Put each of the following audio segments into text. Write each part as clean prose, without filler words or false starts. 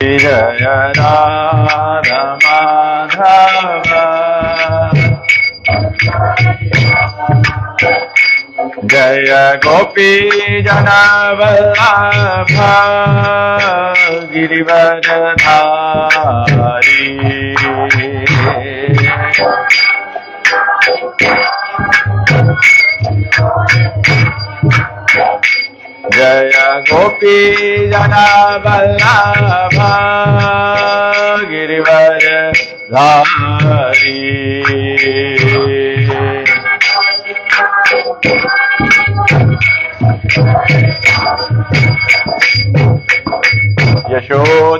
जय राधा माधव जय गोपी जनवल्लभ गिरिवरधारी जय गोपी जनवल्लभ गिरिवरधारी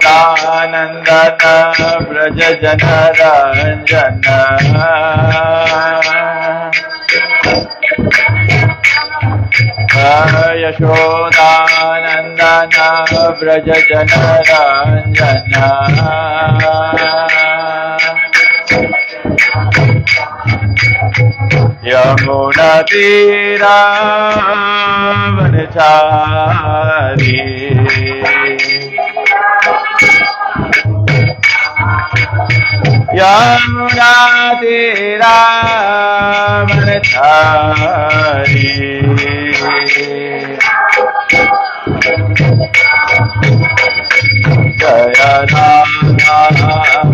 यशोदानंदन व्रज जनरंजन यशोदानंदन व्रज जनरंजन यमुना तीरा वनचारी यमुना तीरा वनचारी जय राधा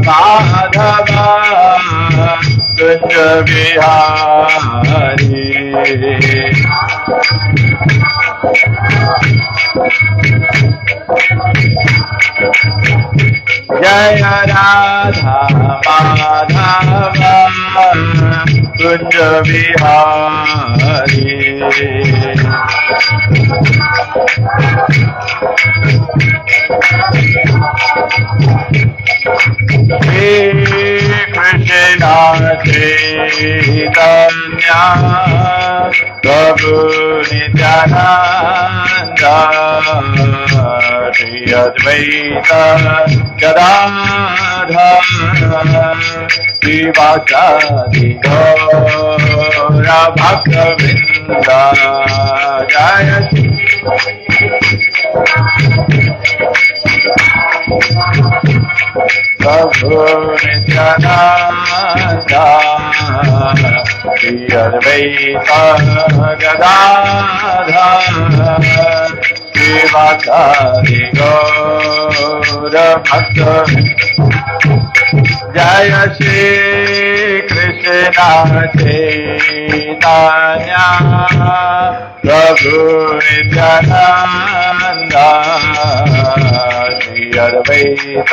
माधव कुंज बिहारी जय राधा माधव कुंज बिहारी हे कृष्ण चैतन्य प्रभु नित्यानंद श्री अद्वैत गदाधर श्रीवासादि गौर भक्तवृंद जय प्रभु नित्यानंद श्री अद्वैत गदाधर श्रीवासादि गौर भक्त जय श्री कृष्ण चैतन्य प्रभु नित्यानंद श्री अद्वैत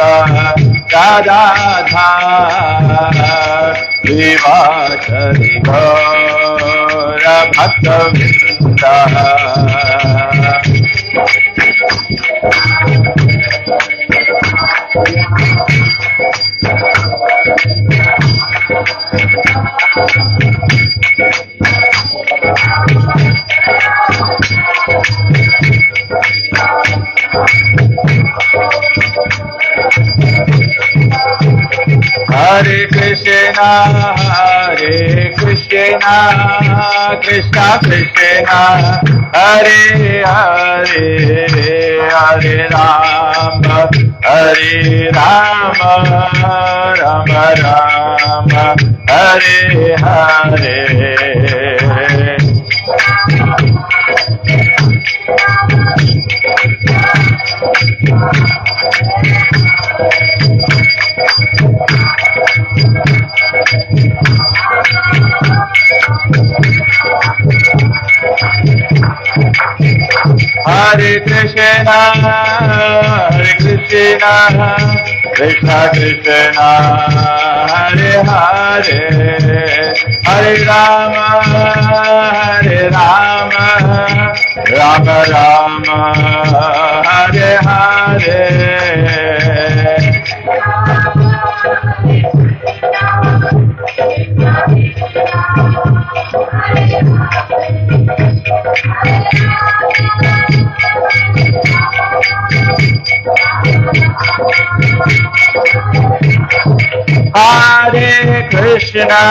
गदाधर श्रीवासादि गौर भक्तवृंद हरे Krishna Krishna Krishna Hare Hare Hare Ram Ram Ram Hare Hare Hare Krishna Krishna Krishna Hare Hare Hare Ram Ram Ram Hare Hare Hare Krishna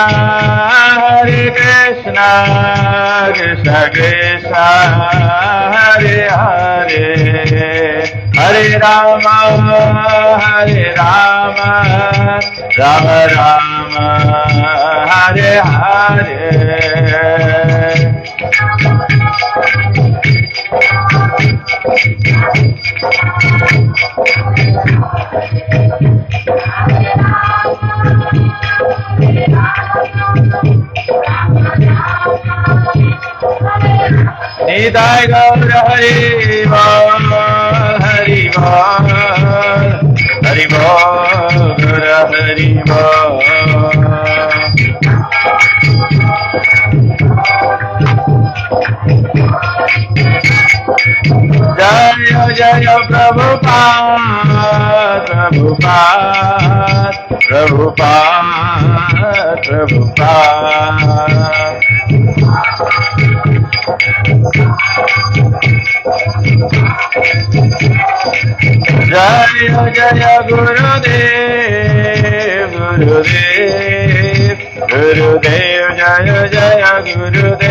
Krishna Krishna Hare Hare Hare Rama, Rama Rama, Hare Hare. Nitai Gaur Hari Bol, Hari Bol, Hari Bol, Hari Bol. Jaya Jaya Prabhupada, Prabhupada, Prabhupada, Prabhupada. Jaya Jaya Gurudev, Gurudev, Gurudev, Jaya Jaya Gurudev.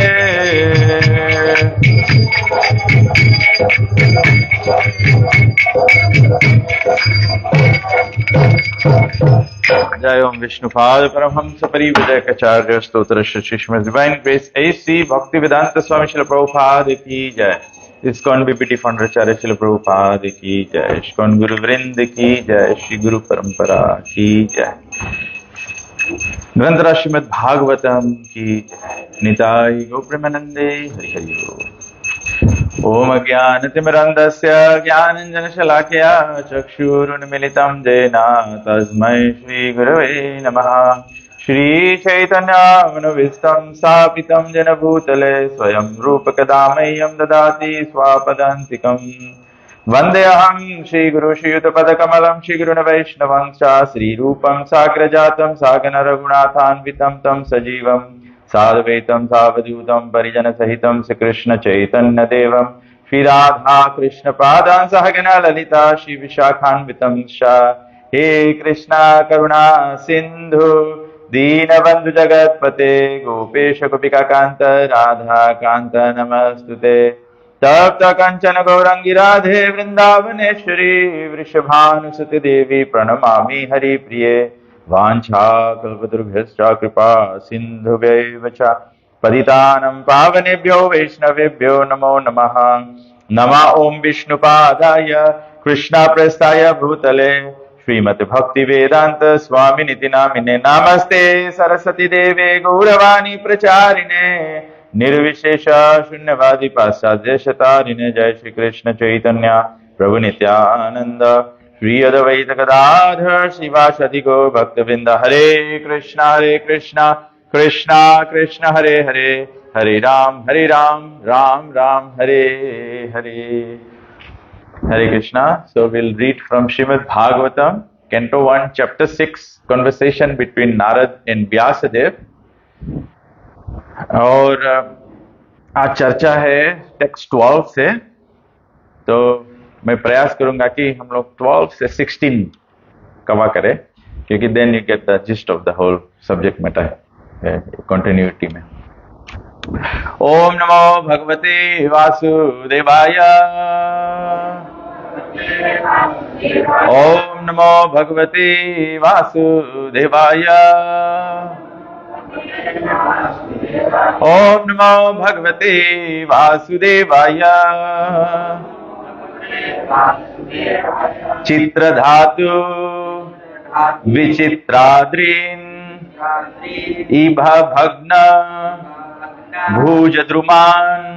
Jai Om Vishnupad Paramhamsa Parivadakacharya Stotra Shishmas Divine Grace A.C. Bhaktivedanta Swami Srila Prabhupada Ki Jai. Iskcon BPT Founder Acharya Srila Prabhupada Ki Jai. Iskcon Guru Vrind Ki Jai. Shri Guru Parampara Ki Jai. Grantara Srimad Bhagavatam Ki Jai. Nitai Gopremanande Hari Hari Om. Om Ajnanatimirandasya Jnananjanashalakya Chakshurunmilitam Jena Tasmai Shri Gurave Namaha. Shri Chaitanya Manovistam Sapitam Jena Bhutale Swayam Rupakadamayam Dadati Swapadantikam. Vandeham Shri Guru Shri Yuttapadakamalam Shri Guruna Vaishnavam Cha Shri Rupam Sagrajatam Sagana Raghunathanvitam Tam Sajivam Sadvaitam Savadutam Parijana Sahitam Sri Krishna Chaitanya Devam Shri Radha Krishna Padan Sahagana Lalita Shri Vishakhanvitam Sha. He Krishna Karuna Sindhu Deenabandhu Jagatpate Gopesha Gopika Kanta Radha Kanta Namastute. Tapta Kanchana Gaurangi Radhe Vrindavaneshwari Vrishabhanusuti Devi Pranamami Hari Priye. Vancha kalpadurubhyascha kripa sindhubhyaiva cha patitanam pavanebhyo vaishnavebhyo namo namaha. Nama Om Vishnupadaya Krishna Prestaya Bhutale Srimati Bhakti Vedanta Swami Niti Namine. Namaste Saraswati Deve Gauravani Pracharine Nirvishesha Shunyavadi Pasadya Shatarine. Jai Shri Krishna Chaitanya Prabhu Nityananda Shri Advaita Gadadhar Sivasadi Gaur Bhaktavinda. Hare Krishna, Krishna Krishna, Hare Hare, Hare Ram, Ram Ram, Hare Hare. Hare Krishna. So we'll read from Srimad Bhagavatam, Canto 1, Chapter 6, Conversation between Narad and Vyasadev. और आज चर्चा है text 12 से, तो मैं प्रयास करूंगा कि हम लोग 12 से 16 कवर करें, क्योंकि then you get the gist of the whole subject matter continuity में. ओम नमो भगवते वासुदेवाय. ओम नमो भगवते वासुदेवाय. ओम नमो भगवते वासुदेवाय. चित्रधातु विचित्राद्रीन् इभ भग्न भुजद्रुमान्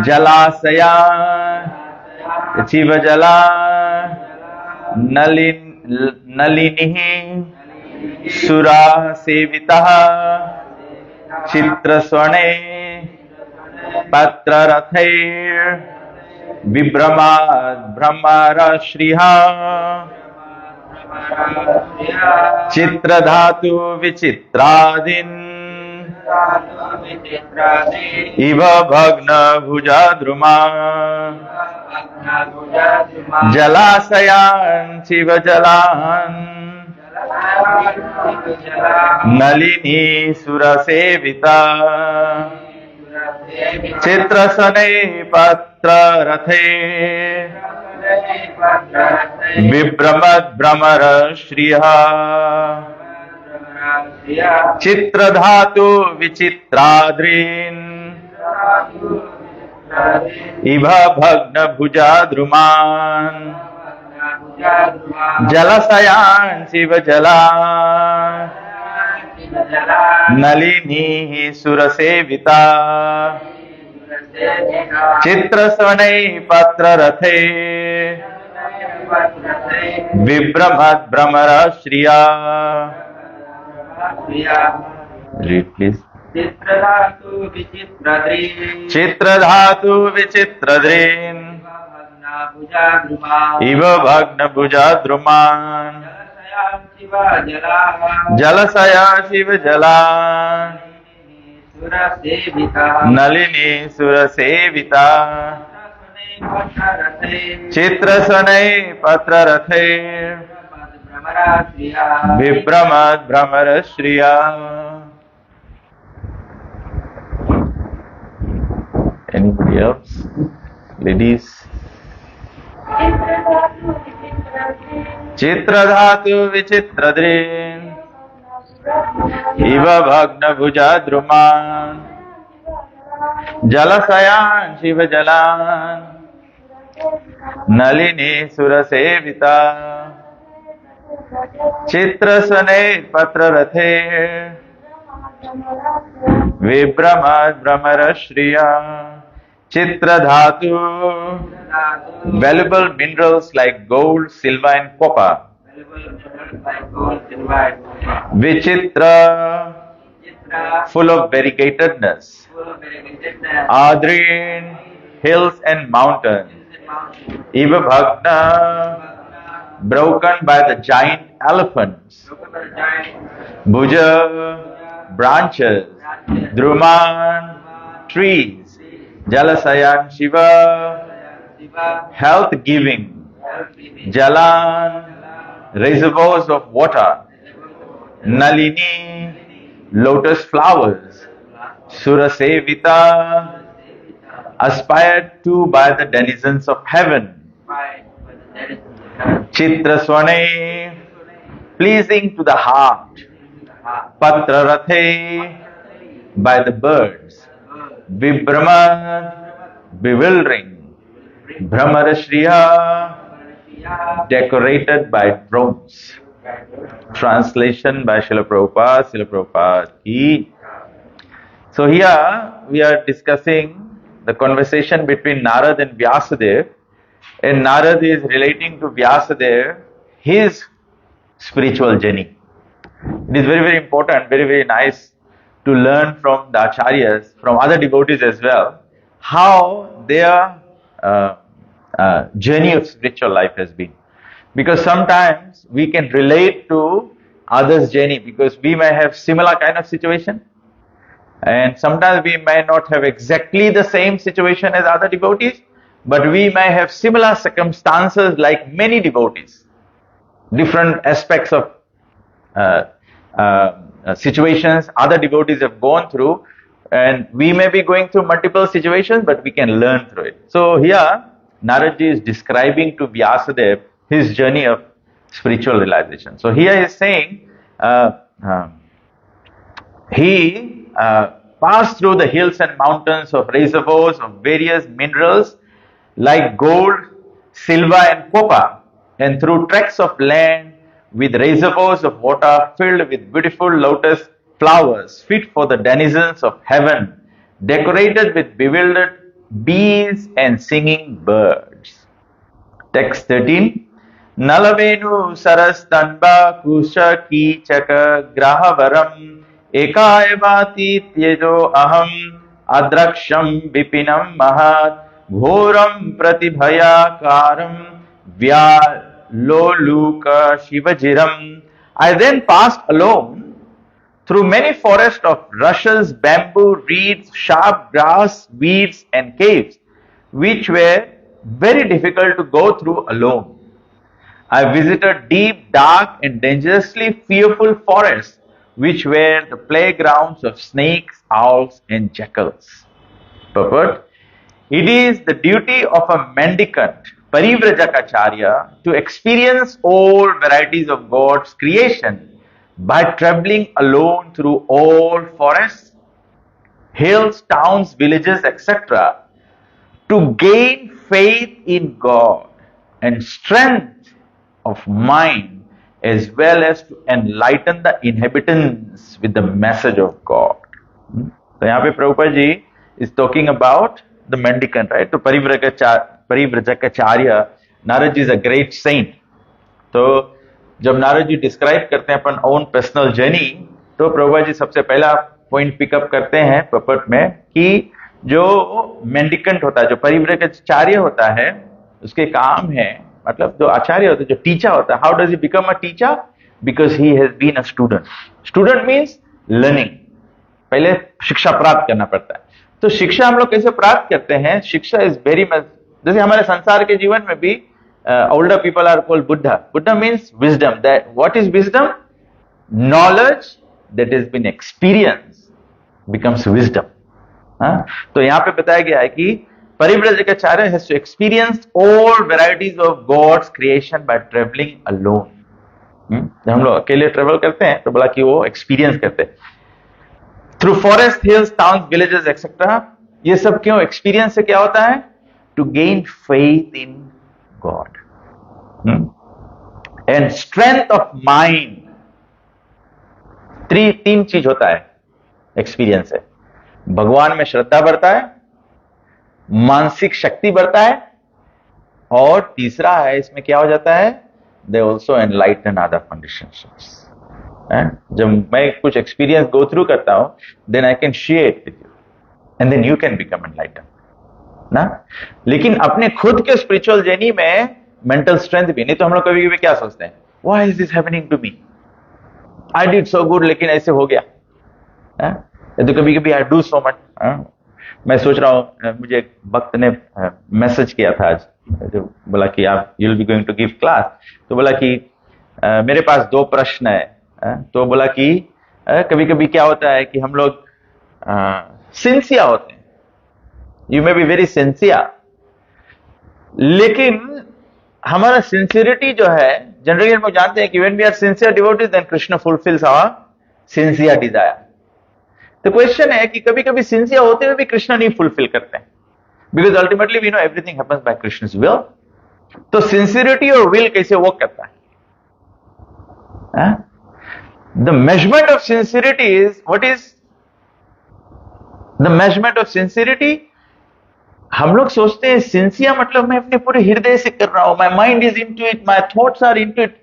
जलाशयान् चिवजला नलिनीः सुरा सेवितः चित्रस्वर्णे पत्ररथैर् भ्रमरश्रिः चित्रधातु विचित्रादीन् इव भग्न भुजद्रुमा जलाशयान् शिवजलान् Nalini सुरसेविता चित्रसने पत्ररथे Vibramad Brahmara Shriya Chitradhatu Vichitradrin Iva Bhagna Bhujadruman Jalasayan Shiva Jala Nalini Surasevita Chitrasvanai Patra Rathe Vibramad Brahmara Shriya. Read please. Chitradhatu Vichitradrin Iva Bhagna Bhujadruman Jalasaya Shiva Jala Nalini Surasevita Chitrasanai Patra Rathe Vibramad Brahmara Shriya. Anybody else? Ladies? Chitradhatu Vichitradrin Iva Bhagna Bhujadruman Jalasayan Shiva Jalan Nalini Surasevita Chitrasane Patra Rathe Vibramad Brahmara Shriya. Chitradhatu, valuable minerals like gold, silver and copper. Vichitra, full of variegatedness. Adrin, hills and mountains. Iva Bhagna, broken by the giant elephants. Bhuja, branches. Druman, trees. Jalasayan Shiva, health giving. Jalan, reservoirs of water. Nalini, lotus flowers. Surasevita, aspired to by the denizens of heaven. Chitraswane, pleasing to the heart. Patrarathe, by the birds. Vibramad, bewildering. Brahmarashriya, decorated by thrones. Translation by Srila Prabhupada. Srila Prabhupada ki. So here we are discussing the conversation between Narad and Vyasadeva, and Narad is relating to Vyasadeva his spiritual journey. It is very, very important, very, very nice to learn from the acharyas, from other devotees as well, how their journey of spiritual life has been. Because sometimes we can relate to others' journey because we may have similar kind of situation, and sometimes we may not have exactly the same situation as other devotees, but we may have similar circumstances like many devotees, different aspects of situations other devotees have gone through, and we may be going through multiple situations, but we can learn through it. So here Naradji is describing to Vyasadeva his journey of spiritual realization. So here he is saying he passed through the hills and mountains of reservoirs of various minerals like gold, silver and copper, and through tracts of land with reservoirs of water filled with beautiful lotus flowers fit for the denizens of heaven, decorated with bewildered bees and singing birds. Text 13. Nalavenu sarastanba kusha kichaka grahavaram ekaevati tyejo aham adraksham vipinam mahat ghoram pratibhayakaram vyaloluka shivajiram. I then passed alone through many forests of rushes, bamboo, reeds, sharp grass, weeds and caves, which were very difficult to go through alone. I visited deep, dark and dangerously fearful forests, which were the playgrounds of snakes, owls and jackals. Purport: it is the duty of a mendicant Parivrajacharya to experience all varieties of God's creation by traveling alone through all forests, hills, towns, villages, etc., to gain faith in God and strength of mind, as well as to enlighten the inhabitants with the message of God. तो यहाँ पे Prabhupada ji is talking about the mendicant, right? तो परिव्रजकाचार्य, Narad ji is a great saint. तो जब Narad ji describe करते हैं अपन own personal journey, तो प्रभुपाद जी सबसे पहला पॉइंट पिकअप करते हैं प्रपट में कि जो मेंडिकेंट होता है, जो परिव्रजकाचार्य होता है, उसके काम है, मतलब जो आचार्य होता है, जो टीचर होता है, how does he become a teacher? Because he has been a student. Student means learning, पहले शिक्षा प्राप्त करना पड़ता है. तो शिक्षा हम लोग कैसे प्राप्त करते हैं? शिक्षा इज वेरी मच, जैसे हमारे संसार के जीवन में भी older people are called Buddha. Buddha means wisdom. That what is wisdom? Knowledge that has been experienced becomes wisdom. तो यहाँ पे बताया गया है कि परिव्रजकाचार्य has to experience all varieties of God's creation by traveling alone. जब हम लोग अकेले ट्रेवल करते हैं तो बोला कि वो एक्सपीरियंस करते हैं through forest, hills, towns, villages etcetera. ये सब क्यों? एक्सपीरियंस से क्या होता है? To gain faith in God and strength of mind. तीन चीज होता है एक्सपीरियंस से. भगवान में श्रद्धा बढ़ता है, मानसिक शक्ति बढ़ता है, और तीसरा है इसमें क्या हो जाता है? They also enlighten other conditions. जब मैं कुछ एक्सपीरियंस गो थ्रू करता हूं, then I can share it with you and then you can become enlightened. ना, लेकिन अपने खुद के स्पिरिचुअल जर्नी में मेंटल स्ट्रेंथ भी नहीं. तो हम लोग कभी कभी क्या सोचते हैं? Why is this happening to me? I did so good, लेकिन ऐसे हो गया. तो कभी कभी आई डू सो मच. मैं सोच रहा हूं, मुझे एक भक्त ने मैसेज किया था आज, जो बोला कि आप you will be going to give class. तो बोला कि मेरे पास 2 प्रश्न है. तो बोला कि कभी कभी क्या होता है कि हम लोग सिंसियर होते हैं. You may be very sincere, लेकिन हमारा सिंसियरिटी जो है, जनरली हम लोग जानते हैं कि when we are sincere devotees, then Krishna fulfills our sincere desire. तो क्वेश्चन है कि कभी कभी सिंसियर होते हुए भी कृष्ण नहीं फुलफिल करते हैं, because ultimately we know everything happens by Krishna's will. तो सिंसियरिटी और विल कैसे वर्क करता है? The measurement of sincerity is, what is the measurement of sincerity? हम लोग सोचते हैं सिंसियर मतलब मैं अपने पूरे हृदय से कर रहा हूं, my mind is into it, my thoughts are into it.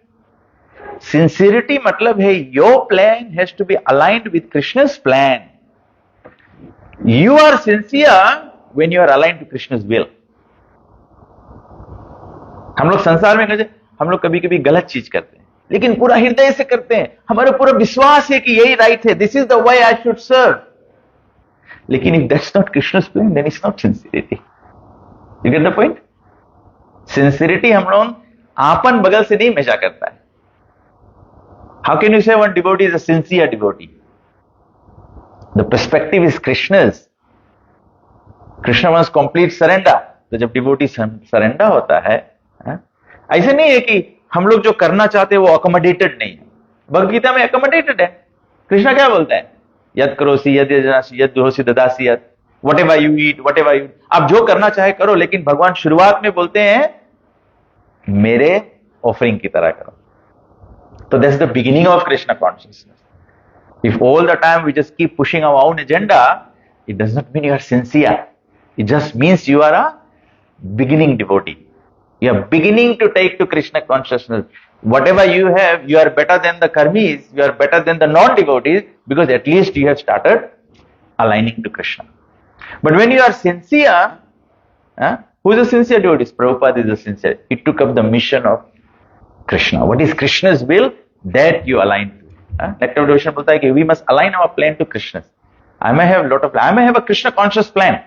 Sincerity मतलब है your plan has to be aligned with Krishna's plan. You are sincere when you are aligned to Krishna's will. हम लोग संसार में हम लोग कभी कभी गलत चीज करते हैं, लेकिन पूरा हृदय से करते हैं. हमारा पूरा विश्वास है कि यही राइट है, this is the way I should serve. लेकिन if that's not Krishna's plan, then it's not sincerity. You get the point? Sincerity हम लोग आपन बगल से नहीं मेजर करता है. How can you say one devotee is a sincere devotee? The perspective is Krishna's. Krishna wants complete surrender. तो जब devotee surrender होता है, ऐसे नहीं है कि हम लोग जो करना चाहते हैं वो accommodated नहीं है. भगवद गीता में accommodated है. कृष्णा क्या बोलता है? यद करोसी यद यजनासी यद दुहोसी ददासी यद, what ever you eat, what ever you, आप जो करना चाहे करो. लेकिन भगवान शुरुआत में बोलते हैं मेरे ऑफरिंग की तरह करो. तो that's the beginning of Krishna consciousness. If all the time we just keep pushing our own agenda, it does not mean you are sincere. It just means you are a beginning devotee. You are beginning to take to Krishna consciousness. Whatever you have, you are better than the karmis, you are better than the non-devotees, because at least you have started aligning to Krishna. But when you are sincere, who is a sincere devotee? Prabhupada is a sincere. He took up the mission of Krishna. What is Krishna's will? That you align to. Nectar of Devotion बोलता है कि we must align our plan to Krishna's. I may have a Krishna conscious plan.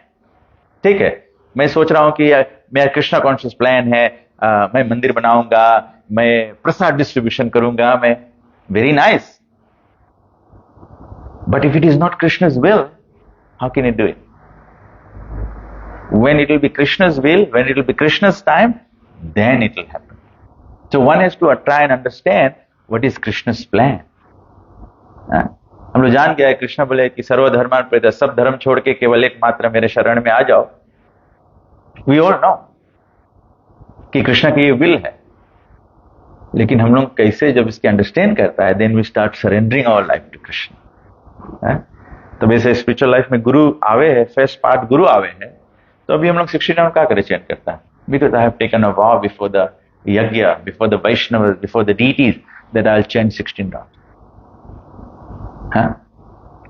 ठीक है, मैं सोच रहा हूं कि मेरा कृष्णा कॉन्शियस प्लान है, मैं मंदिर बनाऊंगा, मैं प्रसाद डिस्ट्रीब्यूशन करूंगा, मैं very nice. But if it is not Krishna's will, how can you do it? When it will be Krishna's will, when it will be Krishna's time, then it will happen. So one has to try and understand what is Krishna's plan. हम लोग जान गया है, कृष्ण बोले कि सर्वधर्मान परित्यज्य, सब धर्म छोड़ के केवल एकमात्र मेरे शरण में आ जाओ. We all know कि कृष्ण की ये विल है, लेकिन हम लोग कैसे जब इसकी अंडरस्टैंड करता है, then we start surrendering our life to Krishna. तो वैसे स्पिरिचुअल लाइफ में गुरु आवे है, फर्स्ट पार्ट गुरु आवे है, तो अभी हम लोग 16 राउंड क्या करे चैंट करता है, because I have taken a vow before the yajna, before the Vaishnavas, before the deities, that I'll chant 16 rounds.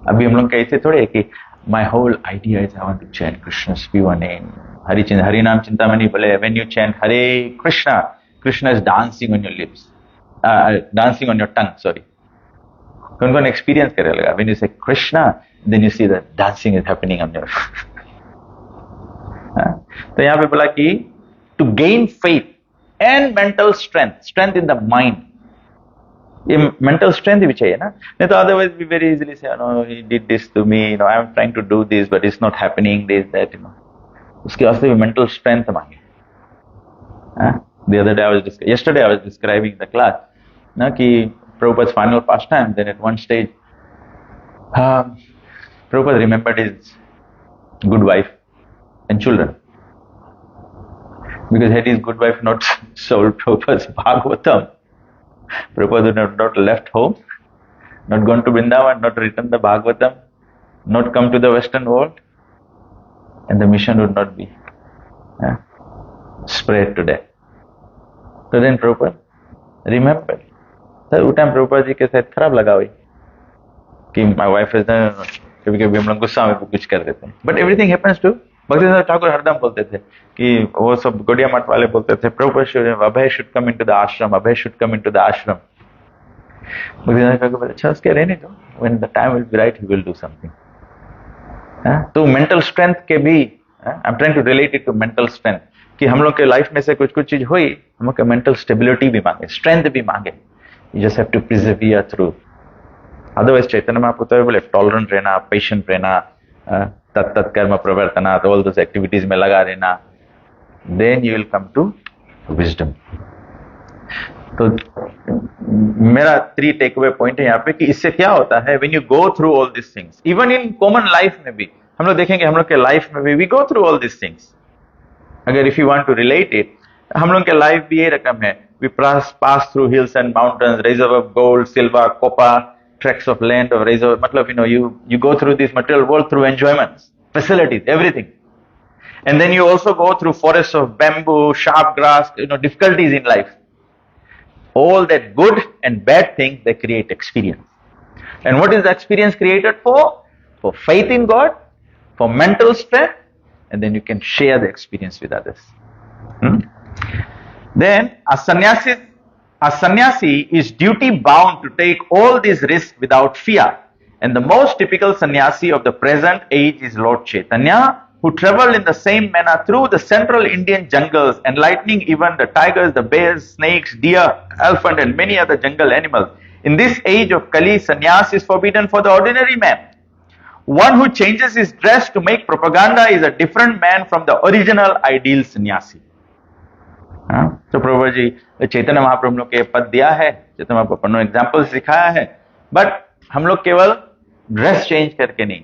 अभी हम लोग कैसे थोड़े कि my whole idea is I want to chant Krishna's pure name. Hari नाम चिंतामणि बोले, when you chant Hare Krishna, Krishna is dancing on your lips, dancing on your tongue, sorry. कौन experience करे लगा, when you say Krishna, then you see that dancing is happening on your तो यहाँ पे बोला कि to gain faith and mental strength in the mind. ये mental strength भी चाहिए ना, नहीं तो otherwise we very easily say, no, he did this to me, I am trying to do this but it's not happening, this that, उसके वास्ते भी mental strength मांगे. The other day yesterday I was describing the class ना कि Prabhupada's final pastime. Then at one stage Prabhupada remembered his good wife and children, because had his good wife not sold Prabhupada's Bhagavatam, Prabhupada would have not left home, not gone to Vrindavan, not written the Bhagavatam, not come to the Western world, and the mission would not be spread today. So then Prabhupada remembered. Sir उस time Prabhupada ji के साथ खराब लगा हुई कि my wife is, कभी कभी हम लोग गुस्सा में कुछ कर देते हैं, but everything happens to. Bhaktivedanta Thakur हरदम बोलते थे कि वो सब गोडिया मठ वाले बोलते थे, Prabhupada Abhay should come into the ashram, Abhay should come into the ashram. Bhaktivedanta Thakur बोले, अच्छा उसके रहने दो, when the time will be right he will do something. तो मेंटल स्ट्रेंथ के भी, I am trying to relate it to mental strength, कि हम लोग के लाइफ में से कुछ चीज हुई, हम लोग का मेंटल स्टेबिलिटी भी मांगे, स्ट्रेंथ भी मांगे. You just have to persevere through. Otherwise, Chaitanya Mahaprabhu बोले tolerant रहना, patient रहना, तत् कर्म प्रवर्तना, all those activities में लगा रहना, then you will come to wisdom. तो मेरा 3 takeaway point है यहाँ पे कि इससे क्या होता है, when you go through all these things, even in common life में भी हम लोग देखेंगे, हम लोग के लाइफ में भी we go through all these things. अगर if you want to relate it, हम लोग के लाइफ भी ये रकम है, we pass through hills and mountains, reserve of gold, silver, copper, tracts of land of reserve. मतलब you go through this material world through enjoyments, facilities, everything, and then you also go through forests of bamboo, sharp grass, difficulties in life. All that good and bad things, they create experience. And what is the experience created for? For faith in God, for mental strength, and then you can share the experience with others. Then a sannyasi is duty bound to take all these risks without fear. And the most typical sannyasi of the present age is Lord Chaitanya, who traveled in the same manner through the central Indian jungles, enlightening even the tigers, the bears, snakes, deer, elephant, and many other jungle animals. In this age of Kali, sannyas is forbidden for the ordinary man. One who changes his dress to make propaganda is a different man from the original ideal sannyasi. तो प्रभु जी चैतन्य महाप्रभु लोग के पद दिया है, चैतन्य महाप्रभु ने example सिखाया है, but हम लोग केवल ड्रेस चेंज करके नहीं,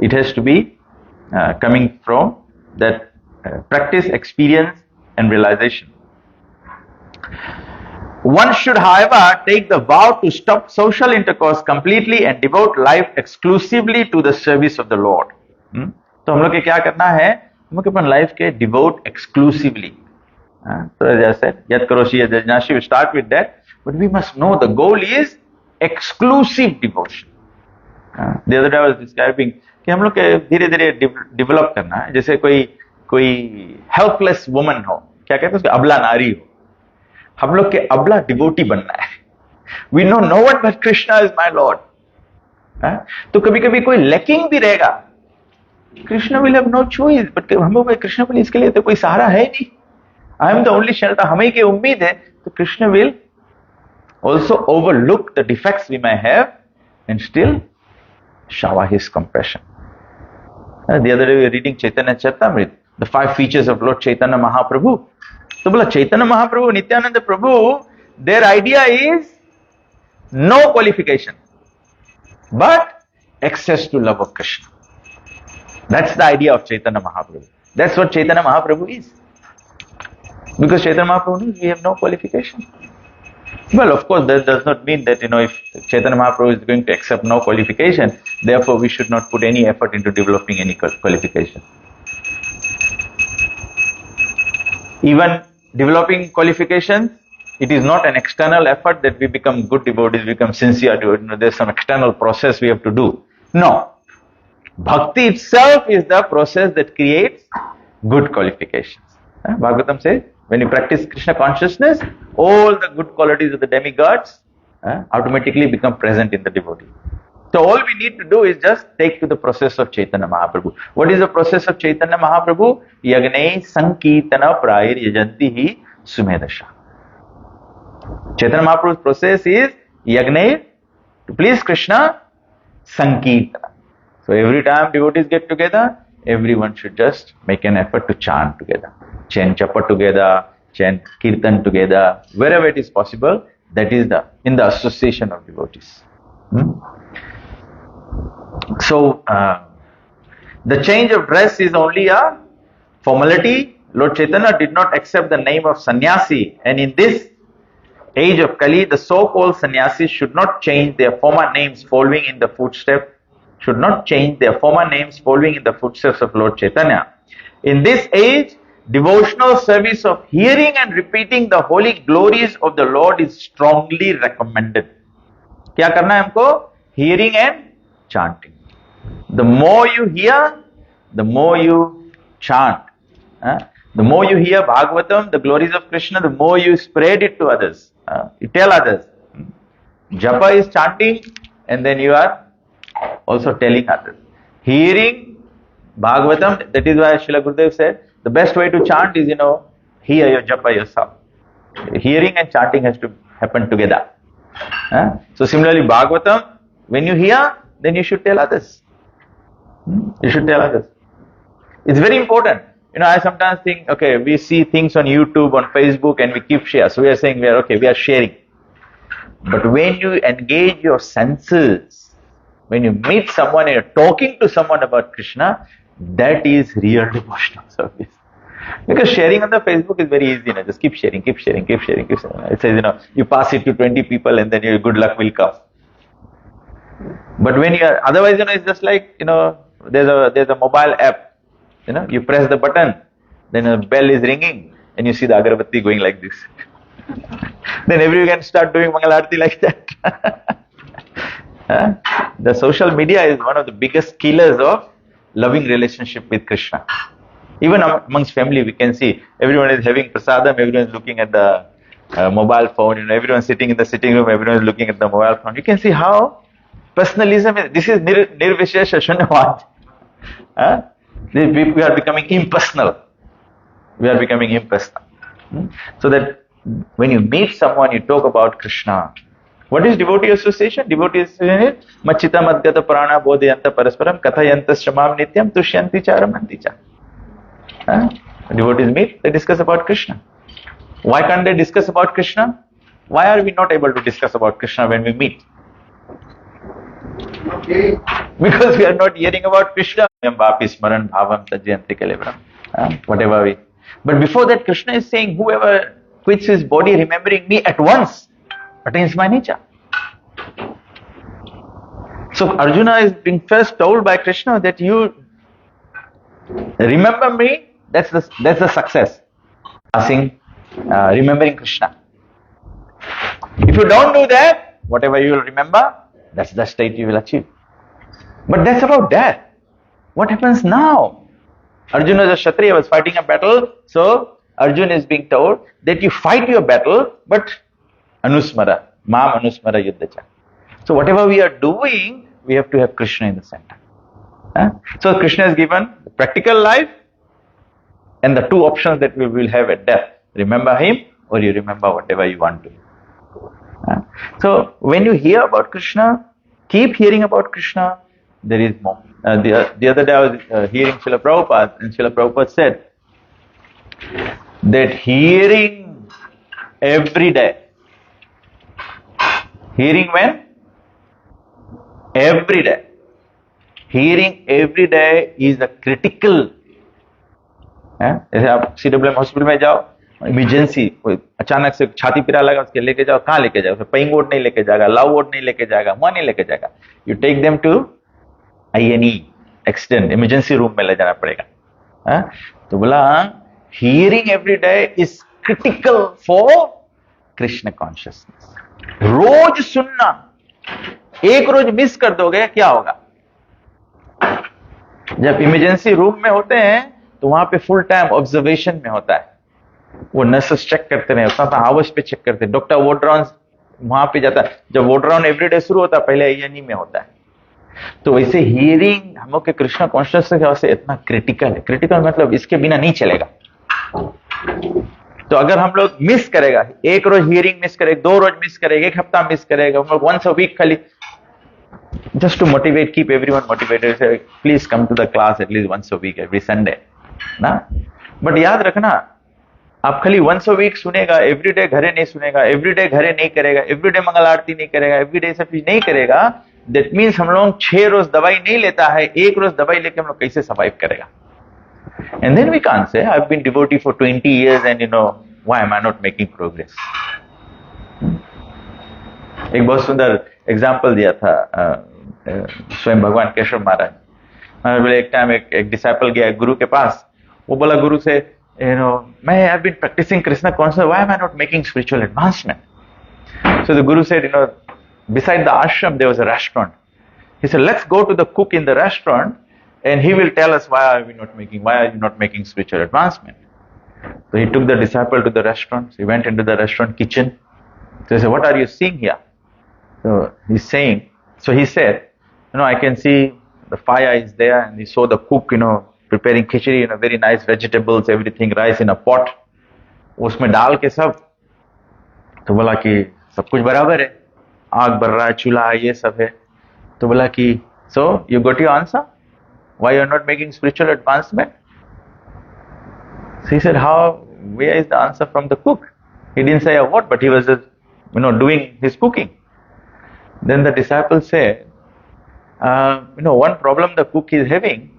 it has to be coming from that practice, experience and realisation. One should, however, take the vow to stop social intercourse completely and devote life exclusively to the service of the Lord. तो हम लोग के क्या करना है, हम लोग अपन life के devote exclusively. So as I said, yat karoshi yajnashi, we start with that, but we must know the goal is exclusive devotion. The other day I was describing कि हम लोग के धीरे धीरे डेवलप करना है, जैसे कोई हेल्पलेस वुमन हो, क्या कहते हैं उसको, अबला नारी हो, हम लोग के अबला डिवोटी बनना है. We know no one but Krishna is my Lord. तो कभी कभी कोई लैकिंग भी रहेगा, Krishna will have no choice, but हम लोग कृष्ण बोले इसके लिए तो कोई सहारा है नहीं, I am the only shelter, हमें की उम्मीद है, तो Krishna will also overlook the defects we may have and still shower his compassion. The other day we were reading Chaitanya Charitamrita, the 5 features of Lord Chaitanya Mahaprabhu. तो बोला चैतन्य महाप्रभु, नित्यानंद प्रभु, their idea is no qualification, but access to love of Krishna. That's the idea of Chaitanya Mahaprabhu. That's what Chaitanya Mahaprabhu is. Because Chaitanya Mahaprabhu knows we have no qualification. Well, of course, that does not mean that, if Chaitanya Mahaprabhu is going to accept no qualification, therefore we should not put any effort into developing any qualification. Even developing qualifications, it is not an external effort that we become good devotees, become sincere devotees. There's some external process we have to do. No. Bhakti itself is the process that creates good qualifications. Bhagavatam says, when you practice Krishna consciousness, all the good qualities of the demigods automatically become present in the devotee. So all we need to do is just take to the process of Chaitanya Mahaprabhu. What is the process of Chaitanya Mahaprabhu? Yagnei sankirtana prayir yajantihi sumedasha. Chaitanya Mahaprabhu's process is Yagnei, to please Krishna, sankirtana. So every time devotees get together, everyone should just make an effort to chant together. Chant japa together, chant kirtan together, wherever it is possible. That is in the association of devotees. So the change of dress is only a formality. Lord Chaitanya did not accept the name of sannyasi, and in this age of Kali, the so-called sannyasis should not change their former names following in the footsteps. Should not change their former names following in the footsteps of Lord Chaitanya. In this age, devotional service of hearing and repeating the holy glories of the Lord is strongly recommended. क्या करना है हमको? Hearing and chanting. The more you hear, the more you chant. The more you hear Bhagavatam, the glories of Krishna, the more you spread it to others. You tell others. Japa is chanting, and then you are also telling others. Hearing Bhagavatam, that is why Srila Gurudev said, the best way to chant is, hear your japa yourself. Hearing and chanting has to happen together. So similarly, Bhagavatam, when you hear, then you should tell others. You should tell others. It's very important. I sometimes think, okay, we see things on YouTube, on Facebook, and we keep share. So we are saying, we are sharing. But when you engage your senses, when you meet someone and you're talking to someone about Krishna, that is real devotional service. Because sharing on the Facebook is very easy. Just keep sharing, keep sharing, keep sharing, keep sharing. It says, you pass it to 20 people and then your good luck will come. But when you are, otherwise, it's just like, there's a mobile app. You press the button, then a bell is ringing, and you see the agarbatti going like this. Then everyone can start doing Mangalarti like that. The social media is one of the biggest killers of loving relationship with Krishna. Even amongst family, we can see everyone is having prasadam, everyone is looking at the mobile phone, everyone sitting in the sitting room, everyone is looking at the mobile phone. You can see how personalism is. This is nirvishesha shunyavad. We are becoming impersonal. We are becoming impersonal. So that when you meet someone, you talk about Krishna. What is devotee association? Devotee association is Machita Madgata Prana Bodhyanta Parasparam Kathayanta Shamam Nityam Tushyanti Charamanti Cha. Devotees meet, they discuss about Krishna. Why can't they discuss about Krishna? Why are we not able to discuss about Krishna when we meet? Okay. Because we are not hearing about Krishna. Whatever we. But before that, Krishna is saying, whoever quits his body remembering me at once attains my nature. So Arjuna is being first told by Krishna that you remember me, that's the success. Remembering Krishna. If you don't do that, whatever you will remember, that's the state you will achieve. But that's about death. What happens now? Arjuna is a Kshatriya, was fighting a battle, so Arjuna is being told that you fight your battle, but anusmara, mam anusmara yuddhacha. So whatever we are doing, we have to have Krishna in the center. So Krishna is given the practical life and the two options that we will have at death. Remember him or you remember whatever you want to. So when you hear about Krishna, keep hearing about Krishna. There is more. The other day I was hearing Srila Prabhupada, and Srila Prabhupada said, that hearing every day, hearing when? Every day. Hearing every day is a critical. जैसे आप CWM hospital में जाओ, emergency, अचानक से छाती पीड़ा लगा, उसके लेके जाओ, कहाँ लेके जाओ? पेइंग वार्ड नहीं लेके जाएगा, लव वार्ड नहीं लेके जाएगा, वहां नहीं लेके जाएगा. You take them to INE, accident, emergency room में ले जाना पड़ेगा. तो बोला hearing every day is critical for Krishna consciousness. रोज सुनना, एक रोज मिस कर दोगे क्या होगा? जब इमरजेंसी रूम में होते हैं तो वहां पे फुल टाइम ऑब्जर्वेशन में होता है. वो नर्सेस चेक करते रहे, उतना आवर्स पे चेक करते हैं. डॉक्टर वोड्रॉन वहां पे जाता है. जब वोड्रॉन एवरीडे शुरू होता है, पहले INE में होता है. तो वैसे हियरिंग हम लोग के कृष्ण कॉन्शियसनेस से इतना क्रिटिकल है. क्रिटिकल मतलब इसके बिना नहीं चलेगा. तो अगर हम लोग मिस करेगा, एक रोज हियरिंग मिस करेगा, 2 रोज मिस करेगा, 1 हफ्ता मिस करेगा, हम लोग वंस अ वीक खाली just to motivate, keep everyone motivated, say please come to the class at least once a week, every Sunday ना. बट याद रखना, आप खाली once a week सुनेगा, एवरीडे घरे नहीं सुनेगा, एवरीडे घरे नहीं करेगा, एवरीडे मंगल आरती नहीं करेगा, एवरीडे सब चीज नहीं करेगा, दैट मीन्स हम लोग 6 रोज दवाई नहीं लेता है, 1 रोज दवाई लेके हम लोग कैसे सर्वाइव करेगा? And then we can't say I have been devotee for 20 years and you know why am I not making progress? एक बहुत सुंदर एग्जाम्पल दिया था स्वयं भगवान केशव महाराज. बोले एक टाइम एक डिसाइपल गया गुरु के पास. वो बोला गुरु से, मैं I have been practicing Krishna consciousness, why am I not making spiritual advancement? So the guru said, beside the ashram there was a restaurant. He said, let's go to the cook in the restaurant and he will tell us why are you not making spiritual advancement? So he took the disciple to the restaurant. He went into the restaurant kitchen. So he said, what are you seeing here? So he said, I can see the fire is there, and he saw the cook, preparing khichdi, very nice vegetables, everything, rice in a pot. उसमें डाल के सब. तो बोला कि सब कुछ बराबर है, आग बर रहा है, चूल्हा है, ये सब है. तो बोला कि so you got your answer? Why you are not making spiritual advancement? So he said, where is the answer from the cook? He didn't say a word, but he was just, doing his cooking. Then the disciple said, one problem the cook is having,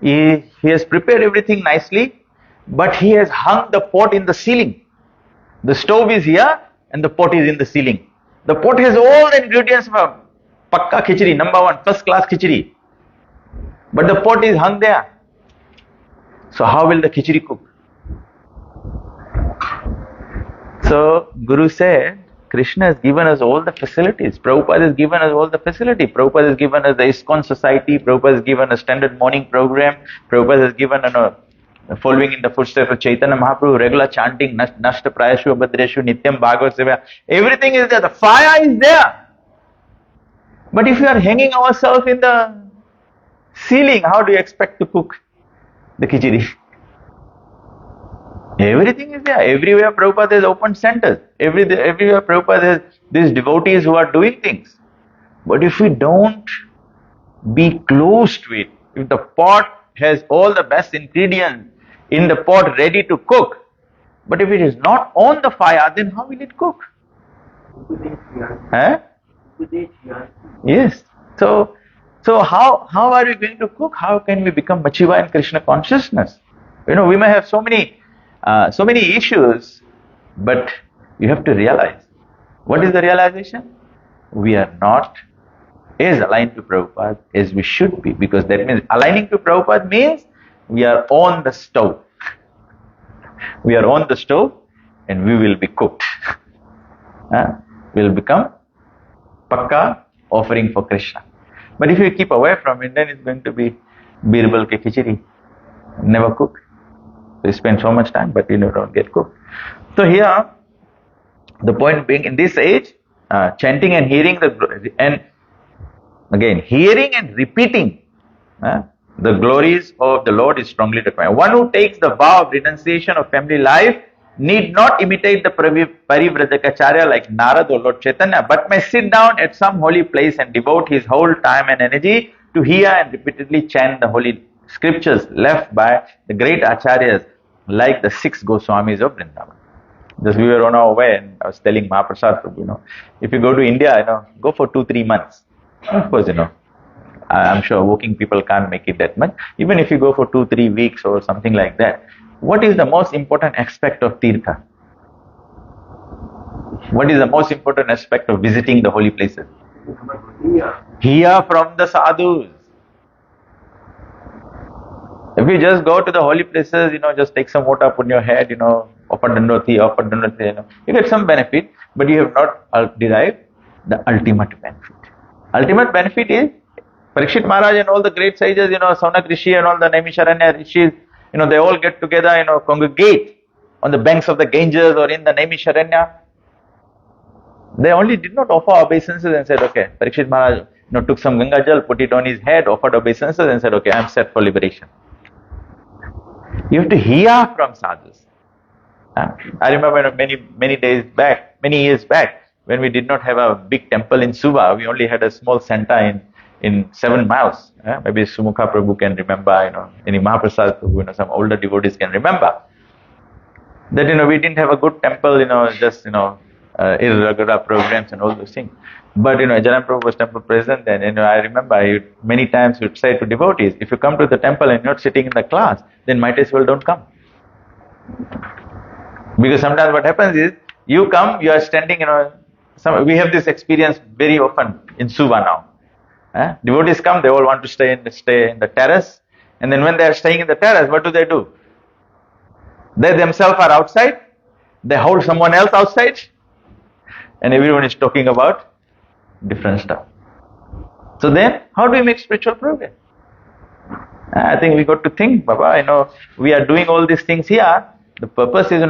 he has prepared everything nicely, but he has hung the pot in the ceiling. The stove is here and the pot is in the ceiling. The pot has all the ingredients for pakka khichdi, number 1, first class khichdi. But the pot is hung there. So how will the khichdi cook? So Guru said, Krishna has given us all the facilities. Prabhupada has given us all the facilities. Prabhupada has given us the Iskcon society. Prabhupada has given a standard morning program. Prabhupada has given, following in the footsteps of Chaitanya Mahaprabhu, regular chanting, Nashta Prayashu Abhadreshu, Nityam Bhagavad Seva. Everything is there. The fire is there. But if you are hanging ourselves in the ceiling, how do you expect to cook the khichdi? Everything is there. Everywhere Prabhupada has opened centers. Everywhere Prabhupada has these devotees who are doing things. But if we don't be close to it, if the pot has all the best ingredients in the pot ready to cook, but if it is not on the fire, then how will it cook? Yes. So how are we going to cook? How can we become Machiva in Krishna consciousness? We may have so many issues, but you have to realize. What is the realization? We are not as aligned to Prabhupada as we should be, because that means aligning to Prabhupada means we are on the stove. We are on the stove and we will be cooked. We will become pakka offering for Krishna. But if you keep away from it, then it's going to be birbal ke khichdi, never cook. You spend so much time, but you don't get cooked. So here, the point being, in this age, chanting and hearing and again, hearing and repeating the glories of the Lord is strongly recommended. One who takes the vow of renunciation of family life need not imitate the Parivrajakacharya like Narad or Lord Chaitanya, but may sit down at some holy place and devote his whole time and energy to hear and repeatedly chant the holy scriptures left by the great acharyas like the 6 Goswamis of Vrindavan. Just we were on our way, and I was telling Mahaprasad Prabhu, if you go to India, go for 2-3 months. Of course, I'm sure working people can't make it that much. Even if you go for 2-3 weeks or something like that, what is the most important aspect of Tirtha? What is the most important aspect of visiting the holy places? Hear from the sadhus. If you just go to the holy places, just take some water, put in your head, offer dandoti, you get some benefit, but you have not derived the ultimate benefit. Ultimate benefit is Parikshit Maharaj and all the great sages, Saunak Rishi and all the Naimisharanya Rishis, they all get together, congregate on the banks of the Ganges or in the Naimisharanya. They only did not offer obeisances and said, okay, Parikshit Maharaj took some Ganga Jal, put it on his head, offered obeisances and said, okay, I am set for liberation. You have to hear from sadhus. I remember many years back, when we did not have a big temple in Suva, we only had a small center in 7 miles. Maybe Sumukha Prabhu can remember, any Mahaprasad Prabhu, some older devotees can remember. That, we didn't have a good temple, just, irregular programs and all those things. But, Jalan Prabhu was temple president then, I remember many times he would say to devotees, if you come to the temple and you're not sitting in the class, then might as well don't come. Because sometimes what happens is, you come, you are standing, we have this experience very often in Suva now. Devotees come, they all want to stay in the terrace, and then when they are staying in the terrace, what do? They themselves are outside, they hold someone else outside, and everyone is talking about different stuff. So then, how do we make spiritual progress? I think we got to think, Baba, we are doing all these things here. The purpose is,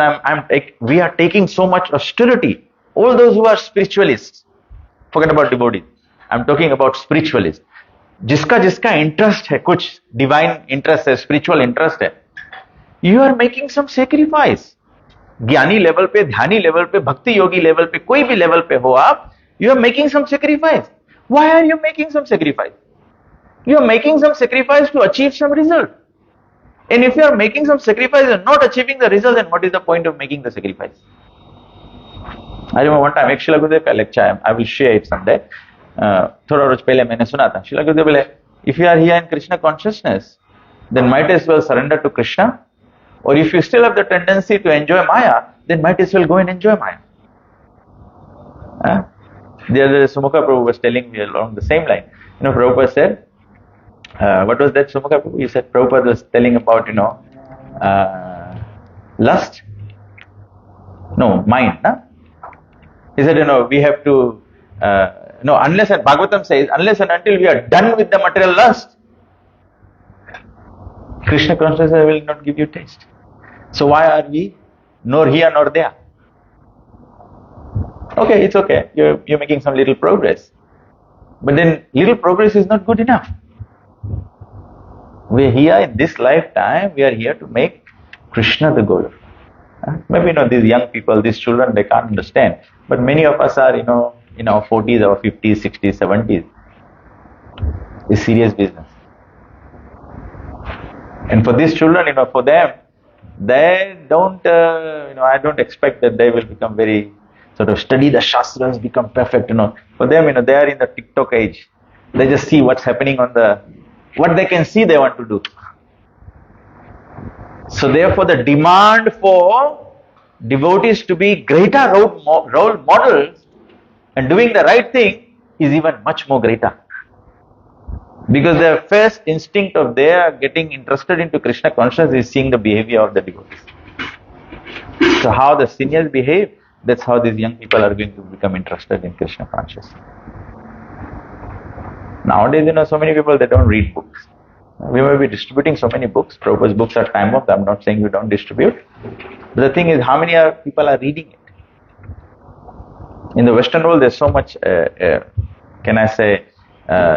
we are taking so much austerity. All those who are spiritualists, forget about devotees. I'm talking about spiritualists. जिसका interest है, कुछ divine interest है, spiritual interest है, you are making some sacrifice. ज्ञानी level पे, ध्यानी level पे, भक्ति योगी level पे, कोई भी लेवल पे हो आप, you are making some sacrifice. Why are you making some sacrifice? You are making some sacrifice to achieve some result. And if you are making some sacrifice and not achieving the result, then what is the point of making the sacrifice? I remember one time, एक शिला गुरुदेव का lecture, I will share it someday. थोड़ा रोज पहले मैंने सुना था. शिला गुरुदेव बोले, if you are here in Krishna consciousness, then might as well surrender to Krishna. Or if you still have the tendency to enjoy Maya, then might as well go and enjoy Maya. The other Sumukha Prabhu was telling me along the same line. Prabhupada said, what was that, Sumukha Prabhu? He said, Prabhupada was telling about, lust. No, mind. He said, we have to, unless, and Bhagavatam says, unless and until we are done with the material lust, Krishna consciousness will not give you taste. So why are we nor here nor there? Okay, it's okay. You're making some little progress. But then little progress is not good enough. We're here in this lifetime, we are here to make Krishna the goal. Maybe these young people, these children, they can't understand. But many of us are, in our 40s, our 50s, 60s, 70s. It's serious business. And for these children, for them, they don't, I don't expect that they will become very, sort of study the Shastras, become perfect, For them, they are in the TikTok age. They just see what's happening what they can see, they want to do. So therefore, the demand for devotees to be greater role models and doing the right thing is even much more greater. Because their first instinct of their getting interested into Krishna consciousness is seeing the behavior of the devotees. So how the seniors behave, that's how these young people are going to become interested in Krishna consciousness. Nowadays, so many people, they don't read books. We may be distributing so many books. Prabhupada's books are time-bound. I'm not saying we don't distribute. But the thing is, how many people are reading it? In the Western world, there's so much,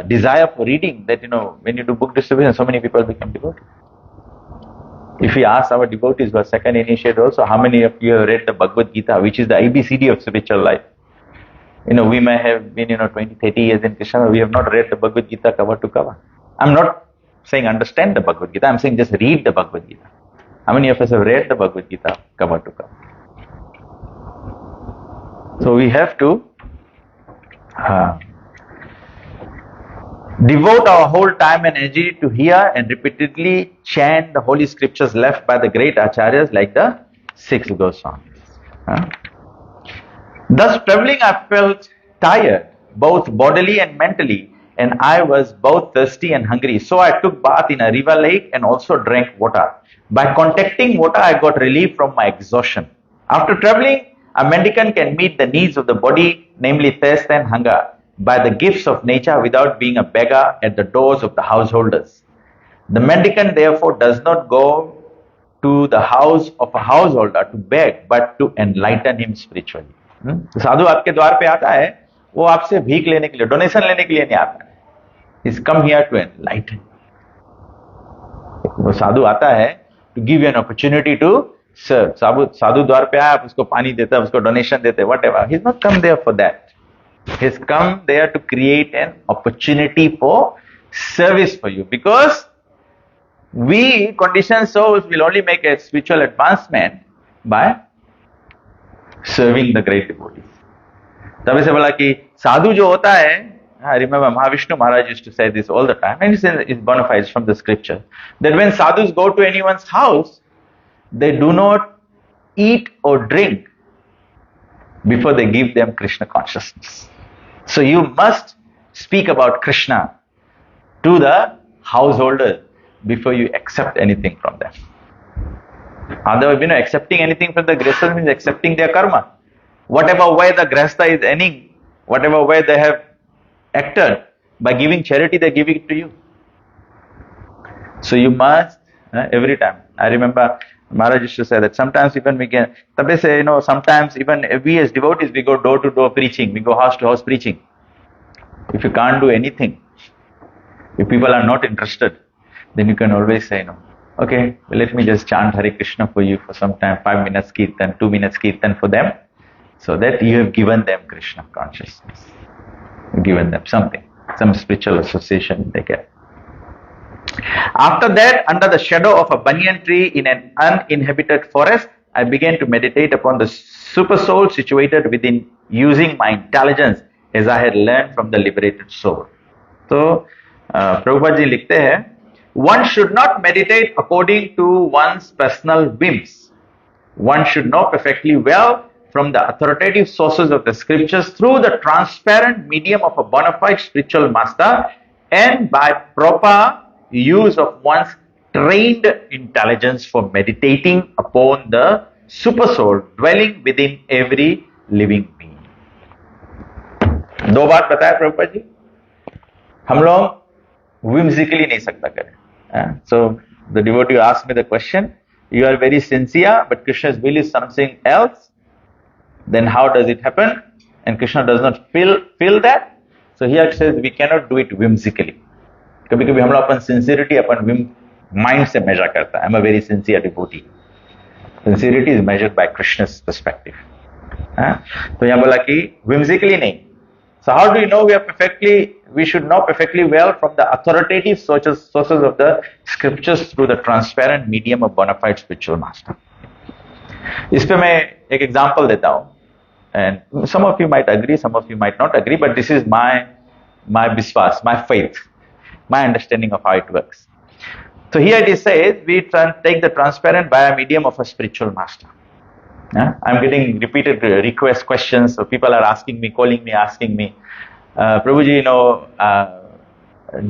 desire for reading that, when you do book distribution, so many people become devotees. If we ask our devotees who are second initiated also, how many of you have read the Bhagavad Gita, which is the ABCD of spiritual life? We may have been, 20, 30 years in Krishna, we have not read the Bhagavad Gita cover to cover. I'm not saying understand the Bhagavad Gita, I'm saying just read the Bhagavad Gita. How many of us have read the Bhagavad Gita cover to cover? So we have to devote our whole time and energy to hear and repeatedly chant the holy scriptures left by the great acharyas like the 6 Goswamis. Thus traveling I felt tired, both bodily and mentally, and I was both thirsty and hungry. So I took bath in a river lake and also drank water. By contacting water, I got relief from my exhaustion. After traveling, a mendicant can meet the needs of the body, namely thirst and hunger, by the gifts of nature without being a beggar at the doors of the householders. The mendicant therefore does not go to the house of a householder to beg, but to enlighten him spiritually. साधु आपके द्वार पे आता है, वो आपसे भीख लेने के लिए, डोनेशन लेने के लिए नहीं आता है. He's come here to enlighten. वो साधु आता है to give you an opportunity to serve. साधु द्वार पे आया, आप उसको पानी देते हैं, उसको डोनेशन देते हैं, whatever. He's not come there for that. He's come there to create an opportunity for service for you, because we conditioned souls will only make a spiritual advancement by serving the great devotees. तभी से बोला कि साधु जो होता है, I remember Mahavishnu Maharaj used to say this all the time, and it's bona fide from the scripture, that when sadhus go to anyone's house, they do not eat or drink before they give them Krishna consciousness. So you must speak about Krishna to the householder before you accept anything from them. Otherwise, accepting anything from the grihasthas means accepting their karma. Whatever way the grihastha is earning, whatever way they have acted, by giving charity, they give it to you. So you must, every time. I remember Maharaj used to say that sometimes even we can, sometimes even we as devotees, we go door to door preaching, we go house to house preaching. If you can't do anything, if people are not interested, then you can always say, okay, well, let me just chant Hare Krishna for you for some time, 5 minutes kirtan, 2 minutes kirtan for them, so that you have given them Krishna consciousness. You've given them something, some spiritual association they get. After that, under the shadow of a banyan tree in an uninhabited forest, I began to meditate upon the super soul situated within, using my intelligence as I had learned from the liberated soul. So, Prabhupada ji likhte hai, one should not meditate according to one's personal whims. One should know perfectly well from the authoritative sources of the scriptures through the transparent medium of a bona fide spiritual master, and by proper use of one's trained intelligence for meditating upon the super soul dwelling within every living being. दो बात बताया प्रभुपाद जी, हम लोग whimsically नहीं सकता करें. So the devotee asked me the question, you are very sincere, but Krishna's will is something else, then how does it happen? And Krishna does not feel that. So here it says we cannot do it whimsically. कभी कभी हम लोग अपन sincerity अपन mind से measure करता है. I'm a very sincere devotee. Sincerity is measured by Krishna's perspective. तो यहाँ बोला कि whimsically नहीं. So how do you know we should know perfectly well from the authoritative sources of the scriptures through the transparent medium of bona fide spiritual master? इस पे मैं एक example देता हूँ, and some of you might agree, some of you might not agree, but this is my viswas, my faith, my understanding of how it works. So here it is said, we take the transparent by a medium of a spiritual master. I'm getting repeated request questions, so people are asking me, calling me, asking me, Prabhuji,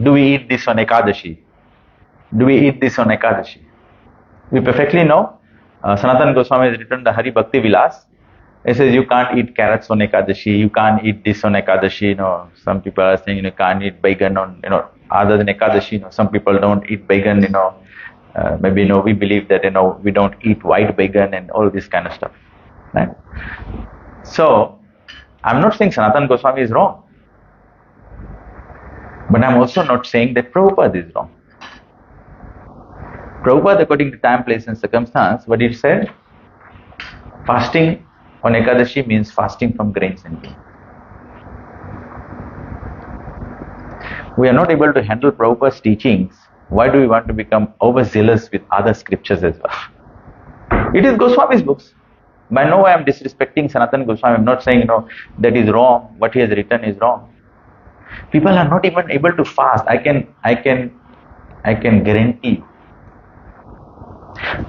do we eat this on Ekadashi? Do we eat this on Ekadashi? We perfectly know. Sanatana Goswami has written the Hari Bhakti Vilas. It says you can't eat carrots on Ekadashi, you can't eat this on Ekadashi. Some people are saying you can't eat bacon on, other than Ekadashi. Some people don't eat bacon. Maybe we believe that we don't eat white bacon and all this kind of stuff, right? So I'm not saying Sanatana Goswami is wrong, but I'm also not saying that Prabhupada is wrong. Prabhupada, according to time, place and circumstance, what he said, fasting on Ekadashi means fasting from grains and beans. We are not able to handle Prabhupada's teachings. Why do we want to become overzealous with other scriptures as well? It is Goswami's books. By no way I am disrespecting Sanatana Goswami. I am not saying that is wrong. What he has written is wrong. People are not even able to fast. I can guarantee you.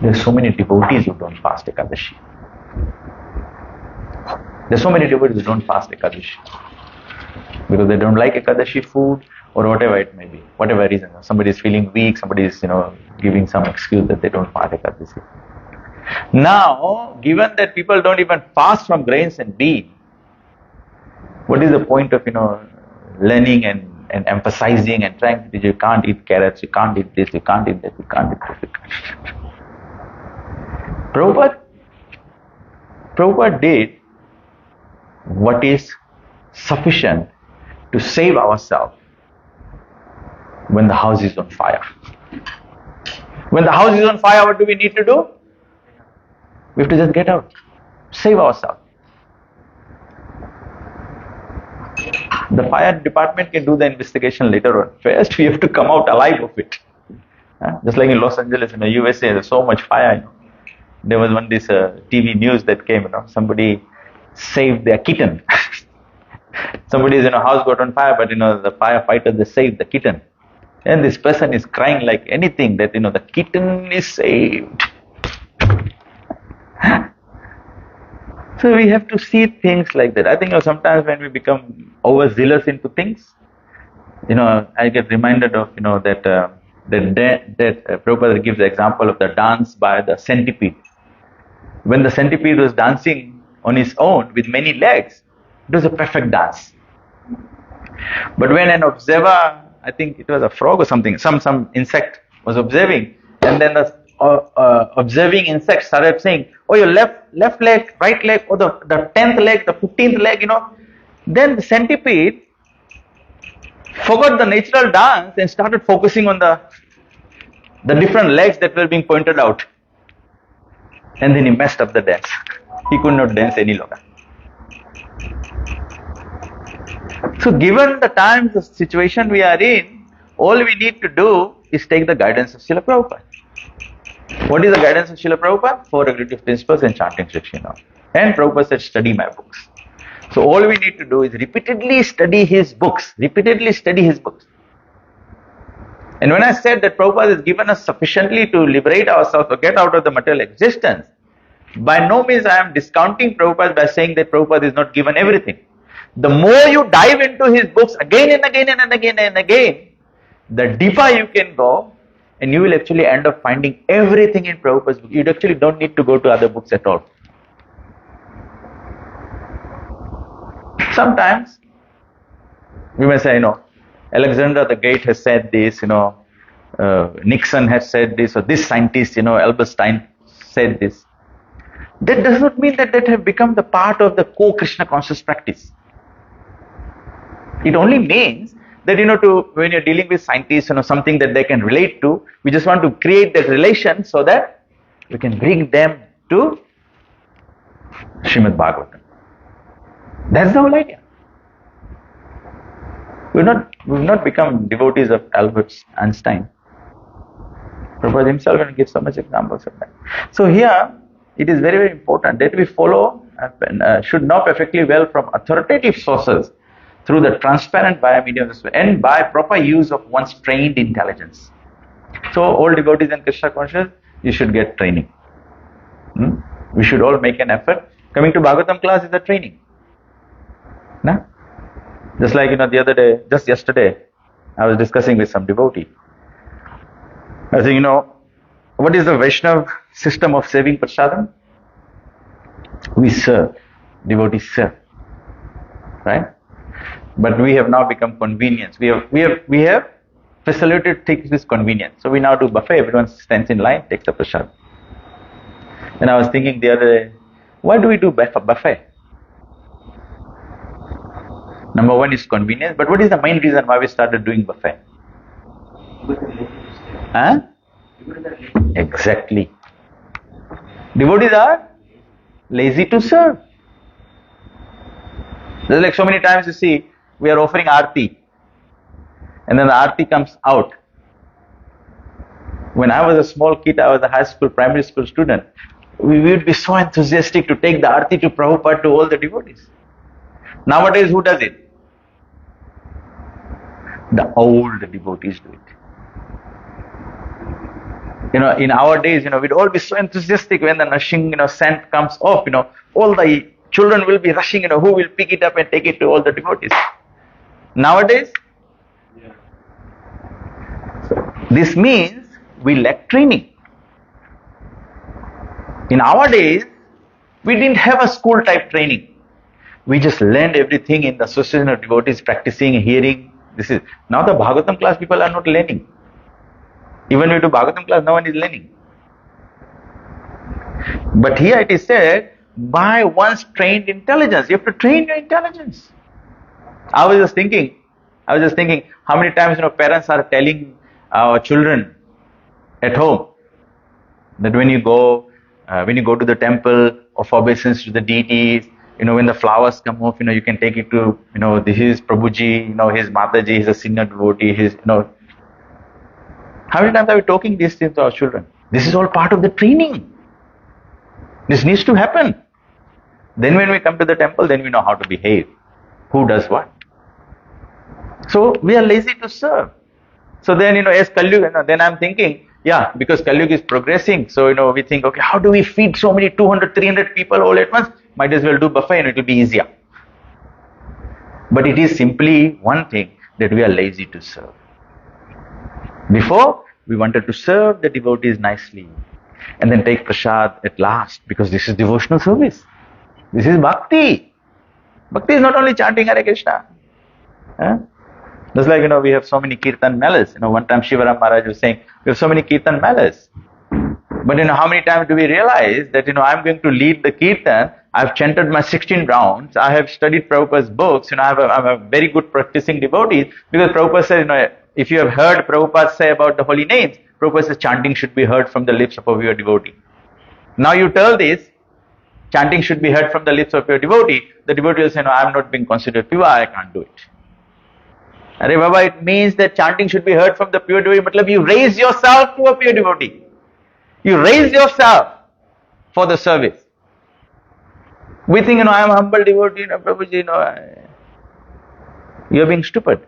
There are so many devotees who don't fast Ekadashi. There are so many devotees who don't fast Ekadashi because they don't like Ekadashi food or whatever it may be, whatever reason. Somebody is feeling weak. Somebody is giving some excuse that they don't fast Ekadashi. Now, given that people don't even fast from grains and beans, what is the point of learning and emphasizing and trying to you can't eat carrots, you can't eat this, you can't eat that, you can't eat this. Prabhupada did what is sufficient to save ourselves when the house is on fire. When the house is on fire, what do we need to do? We have to just get out, save ourselves. The fire department can do the investigation later on. First, we have to come out alive of it. Just like in Los Angeles, USA, there's so much fire. There was this TV news that came. Somebody saved their kitten. Somebody's house got on fire, but the firefighters they saved the kitten, and this person is crying like anything that the kitten is saved. So we have to see things like that. I think sometimes when we become overzealous into things, I get reminded of that Prabhupada gives the example of the dance by the centipede. When the centipede was dancing on its own with many legs, it was a perfect dance. But when an observer, I think it was a frog or something, some insect was observing, and then the observing insect started saying, "Oh, your left leg, right leg, or the 10th leg, the 15th leg," Then the centipede forgot the natural dance and started focusing on the different legs that were being pointed out. And then he messed up the dance. He could not dance any longer. So given the times, the situation we are in, all we need to do is take the guidance of Srila Prabhupada. What is the guidance of Srila Prabhupada? 4 regulative principles and chanting 16 hours. And Prabhupada said, study my books. So all we need to do is repeatedly study his books. Repeatedly study his books. And when I said that Prabhupada has given us sufficiently to liberate ourselves or get out of the material existence, by no means I am discounting Prabhupada by saying that Prabhupada is not given everything. The more you dive into his books again and again and again and again, the deeper you can go, and you will actually end up finding everything in Prabhupada's book. You actually don't need to go to other books at all. Sometimes we may say, Alexander the Great has said this, Nixon has said this, or this scientist, Albert Einstein said this. That does not mean that have become the part of the core Krishna conscious practice. It only means that, when you're dealing with scientists, something that they can relate to, we just want to create that relation so that we can bring them to Srimad Bhagavatam. That's the whole idea. We've not become devotees of Albert Einstein. Prabhupada himself will give so much examples of that. So here, it is very, very important that we follow, should know perfectly well from authoritative sources through the transparent via medium of the Spirit and by proper use of one's trained intelligence. So all devotees and Krishna conscious, you should get training. We should all make an effort. Coming to Bhagavatam class is a training. No? Just like, the other day, just yesterday, I was discussing with some devotee. I said, what is the Vaishnav system of saving prasadam? We serve. Devotees serve. Right? But we have now become convenience. We have facilitated things with convenience. So we now do buffet. Everyone stands in line, takes the prasad. And I was thinking the other day, why do we do buffet? Number one is convenience, but what is the main reason why we started doing buffet? Exactly. Devotees are lazy to serve. There's like so many times you see, we are offering arti, and then the arti comes out. When I was a small kid, I was a high school, primary school student. we would be so enthusiastic to take the arti to Prabhupada to all the devotees. Nowadays, who does it? The old devotees do it. In our days, we'd all be so enthusiastic when the nushing, scent comes off, all the children will be rushing, who will pick it up and take it to all the devotees. Nowadays, this means we lack training. In our days, we didn't have a school type training. We just learned everything in the association of devotees, practicing, hearing. Now the Bhagavatam class people are not learning. Even we do Bhagavatam class, no one is learning. But here it is said, by one's trained intelligence. You have to train your intelligence. I was just thinking, how many times parents are telling our children at home that when you go to the temple, of obeisance to the deities, when the flowers come off, you can take it to, this is Prabhuji, his Mataji, he's a senior devotee, How many times are we talking these things to our children? This is all part of the training. This needs to happen. Then when we come to the temple, then we know how to behave. Who does what? So we are lazy to serve. So then, as Kalyuga, then I'm thinking, because Kalyuga is progressing, so we think, okay, how do we feed so many 200, 300 people all at once? Might as well do buffet and it will be easier. But it is simply one thing, that we are lazy to serve. Before, we wanted to serve the devotees nicely and then take prasad at last, because this is devotional service. This is bhakti. Bhakti is not only chanting Hare Krishna. Just like, we have so many kirtan malas. One time Shivaram Maharaj was saying, we have so many kirtan malas. But how many times do we realize that, I'm going to lead the kirtan, I've chanted my 16 rounds, I have studied Prabhupada's books, I'm a very good practicing devotee, because Prabhupada said, if you have heard Prabhupada say about the holy names, Prabhupada says chanting should be heard from the lips of a pure devotee. Now you tell this, chanting should be heard from the lips of your devotee, the devotee will say, no, I'm not being considered pure, I can't do it. Arey Baba, it means that chanting should be heard from the pure devotee. Matlab, you raise yourself to a pure devotee. You raise yourself for the service. We think, I am a humble devotee, Prabhuji, you are being stupid.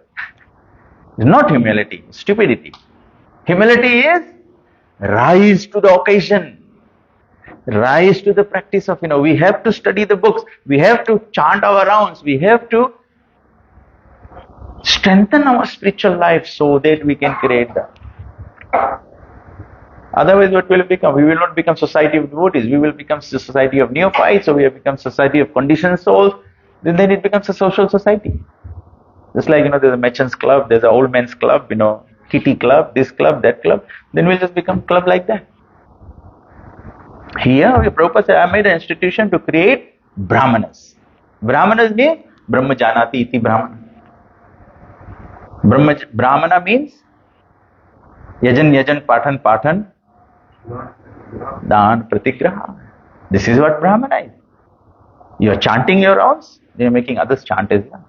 It's not humility, it's stupidity. Humility is rise to the occasion. Rise to the practice of, we have to study the books, we have to chant our rounds, we have to strengthen our spiritual life so that we can create that. Otherwise, what will it become? We will not become society of devotees. We will become society of neophytes, or we have become society of conditioned souls. Then it becomes a social society. Just like, there's a merchants club, there's an old men's club, kitty club, this club, that club. Then we'll just become club like that. Here, Prabhupada said, I made an institution to create Brahmanas. Brahmanas means Brahma Janati iti Brahmana. Brahmana means Yajan Pathan Dan Pratigraha. This is what Brahmana is. You are chanting your rounds, then you are making others chant as well.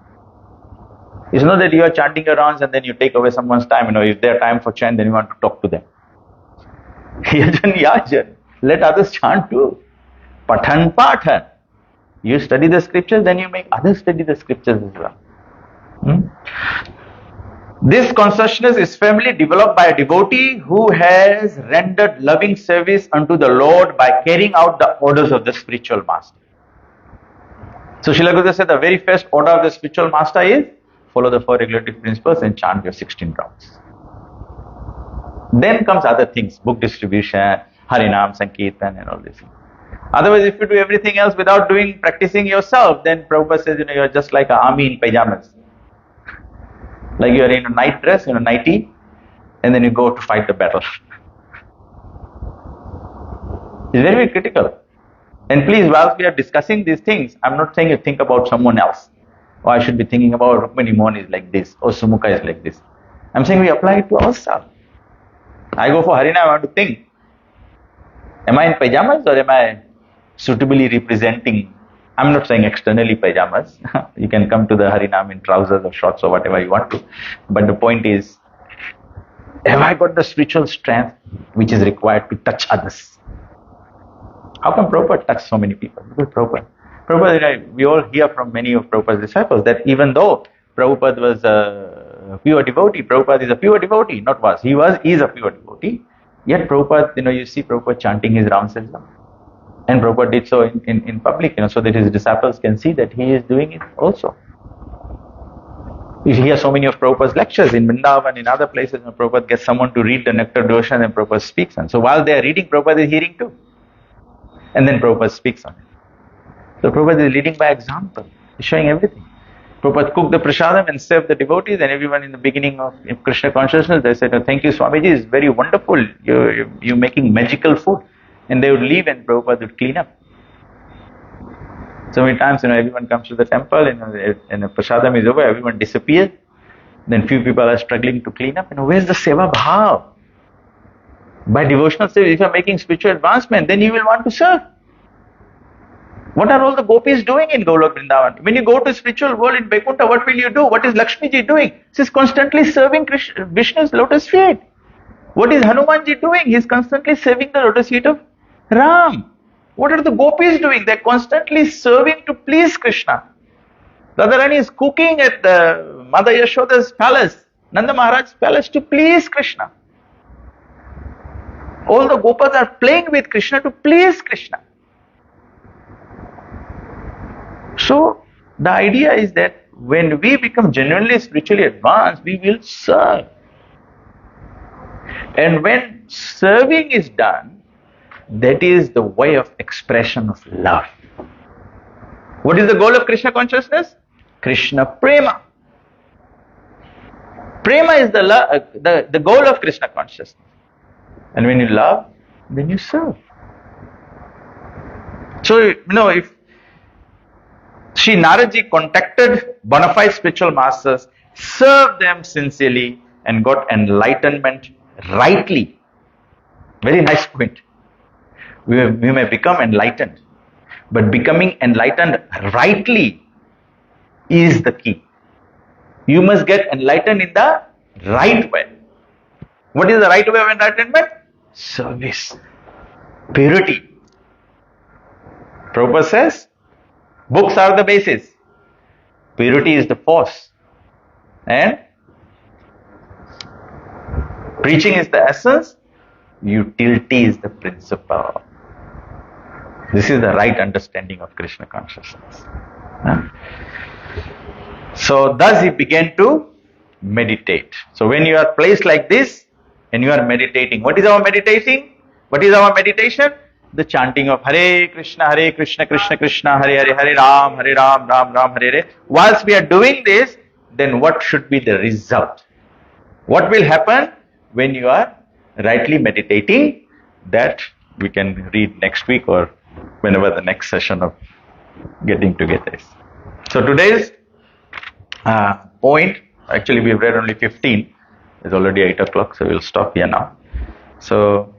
It's not that you are chanting your rounds and then you take away someone's time. If their time for chant, then you want to talk to them. Yajan. Let others chant too. Pathan. You study the scriptures, then you make others study the scriptures as well. This consciousness is firmly developed by a devotee who has rendered loving service unto the Lord by carrying out the orders of the spiritual master. So Srila Gurudev said the very first order of the spiritual master is follow the 4 regulative principles and chant your 16 rounds. Then comes other things, book distribution, Harinam, Sankirtan and all this. Otherwise, if you do everything else without practicing yourself, then Prabhupada says, you are just like an army in pajamas. Like you are in a night dress, nightie, and then you go to fight the battle. It's very, very critical. And please, whilst we are discussing these things, I'm not saying you think about someone else. Or I should be thinking about Rukmini Mohan is like this, or Sumukha is like this. I'm saying we apply it to ourselves. I go for Harinam, I want to think, am I in pajamas or am I suitably representing? I'm not saying externally pajamas. You can come to the Harinam in trousers or shorts or whatever you want to. But the point is, have I got the spiritual strength which is required to touch others? How come Prabhupada touched so many people? Because Prabhupada, we all hear from many of Prabhupada's disciples that even though Prabhupada was a pure devotee, Prabhupada is a pure devotee, not was. He is a pure devotee. Yet Prabhupada, you see Prabhupada chanting his Ram Satsang. And Prabhupada did so in public, so that his disciples can see that he is doing it also. You hear so many of Prabhupada's lectures in Vrindavan, in other places, when Prabhupada gets someone to read the Nectar Doshan and Prabhupada speaks. And so while they are reading, Prabhupada is hearing too. And then Prabhupada speaks on it. So Prabhupada is leading by example. He's showing everything. Prabhupada cooked the prasadam and served the devotees, and everyone in the beginning of Krishna consciousness, they said, thank you Swamiji, it's very wonderful. You're making magical food. And they would leave and Prabhupada would clean up. So many times, everyone comes to the temple and the prasadam is over, everyone disappears. Then few people are struggling to clean up. Where's the seva bhav? By devotional service, if you are making spiritual advancement, then you will want to serve. What are all the gopis doing in Golok Vrindavan? When you go to spiritual world in Vaikuntha, what will you do? What is Lakshmi ji doing? She's constantly serving Vishnu's lotus feet. What is Hanumanji doing? He's constantly serving the lotus feet of Ram. What are the gopis doing? They're constantly serving to please Krishna. Radharani is cooking at the Mother Yashoda's palace, Nanda Maharaj's palace, to please Krishna. All the gopas are playing with Krishna to please Krishna. So, the idea is that when we become genuinely spiritually advanced, we will serve. And when serving is done, that is the way of expression of love. What is the goal of Krishna consciousness? Krishna prema. Prema is the goal of Krishna consciousness. And when you love, then you serve. So, if Sri Naradji contacted bona fide spiritual masters, served them sincerely, and got enlightenment rightly. Very nice point. We may become enlightened, but becoming enlightened rightly is the key. You must get enlightened in the right way. What is the right way of enlightenment? Service. Purity. Prabhupada says, books are the basis. Purity is the force. And preaching is the essence. Utility is the principle. This is the right understanding of Krishna consciousness. So thus he began to meditate. So when you are placed like this and you are meditating, what is our meditating? What is our meditation? The chanting of Hare Krishna, Krishna Krishna, Hare Hare, Hare Ram, Ram Ram, Hare Hare. Whilst we are doing this, then what should be the result? What will happen when you are rightly meditating? That we can read next week or whenever the next session of getting together is. So today's point, actually we have read only 15. It's already 8 o'clock, so we'll stop here now. So,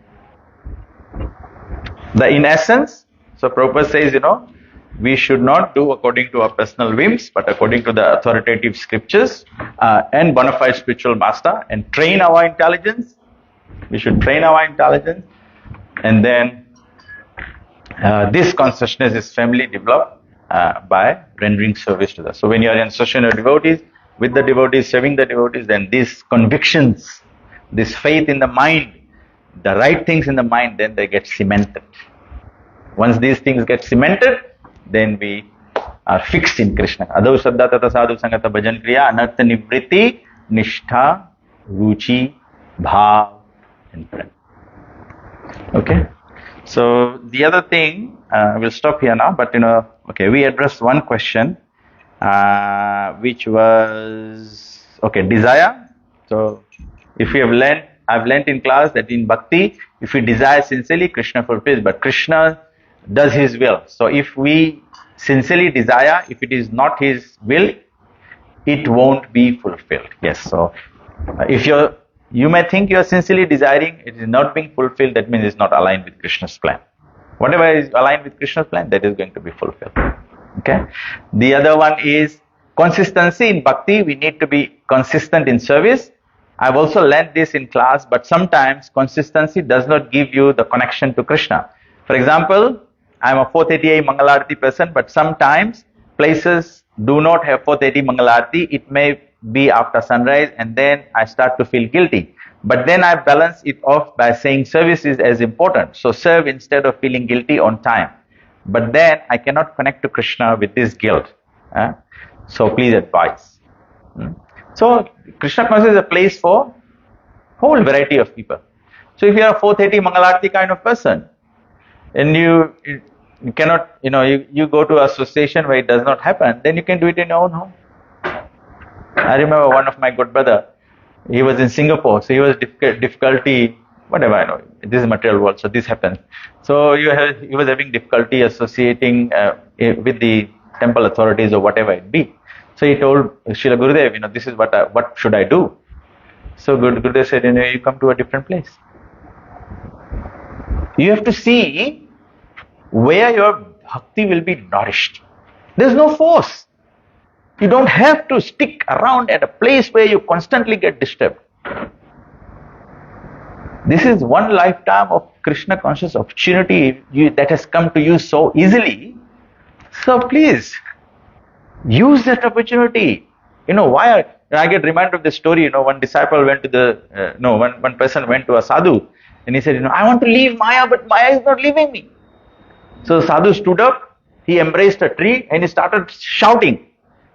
in essence, so Prabhupada says, we should not do according to our personal whims, but according to the authoritative scriptures and bona fide spiritual master, and train our intelligence. We should train our intelligence, and then this consciousness is firmly developed by rendering service to them. So when you are in association of devotees, with the devotees, serving the devotees, then these convictions, this faith in the mind, the right things in the mind, then they get cemented. Once these things get cemented, then we are fixed in Krishna. Adau Saddha Tata Sadhu Sangata Bhajan Kriya Anartha Nivritti Nishtha Ruchi Bhav and Prem. Okay? So the other thing, we'll stop here now, but okay, we addressed one question, which was, desire. So if we have learned, I've learned in class that in bhakti, if we desire sincerely, Krishna fulfills, but Krishna does his will. So if we sincerely desire, if it is not his will, it won't be fulfilled. Yes, so if you may think you are sincerely desiring, it is not being fulfilled, that means it's not aligned with Krishna's plan. Whatever is aligned with Krishna's plan, that is going to be fulfilled. Okay? The other one is consistency in bhakti. We need to be consistent in service. I've also learned this in class, but sometimes consistency does not give you the connection to Krishna. For example, I'm a 4:30 Mangalarti person, but sometimes places do not have 4:30 Mangalarti. It may be after sunrise, and then I start to feel guilty. But then I balance it off by saying service is as important. So serve instead of feeling guilty on time. But then I cannot connect to Krishna with this guilt. So please advise. So Krishna consciousness is a place for whole variety of people. So if you are a 4:30 Mangalarti kind of person, and you cannot, you go to association where it does not happen, then you can do it in your own home. I remember one of my good brother, he was in Singapore, so he was difficulty, whatever, I know, this is material world, so this happens. So he was having difficulty associating with the temple authorities or whatever it be. So he told Srila Gurudev, this is what should I do? So Gurudev said, you come to a different place. You have to see where your bhakti will be nourished. There's no force. You don't have to stick around at a place where you constantly get disturbed. This is one lifetime of Krishna conscious opportunity that has come to you so easily. So please, use that opportunity. Why? I get reminded of this story. One disciple went to one person went to a sadhu, and he said, I want to leave Maya, but Maya is not leaving me. So the sadhu stood up, he embraced a tree, and he started shouting,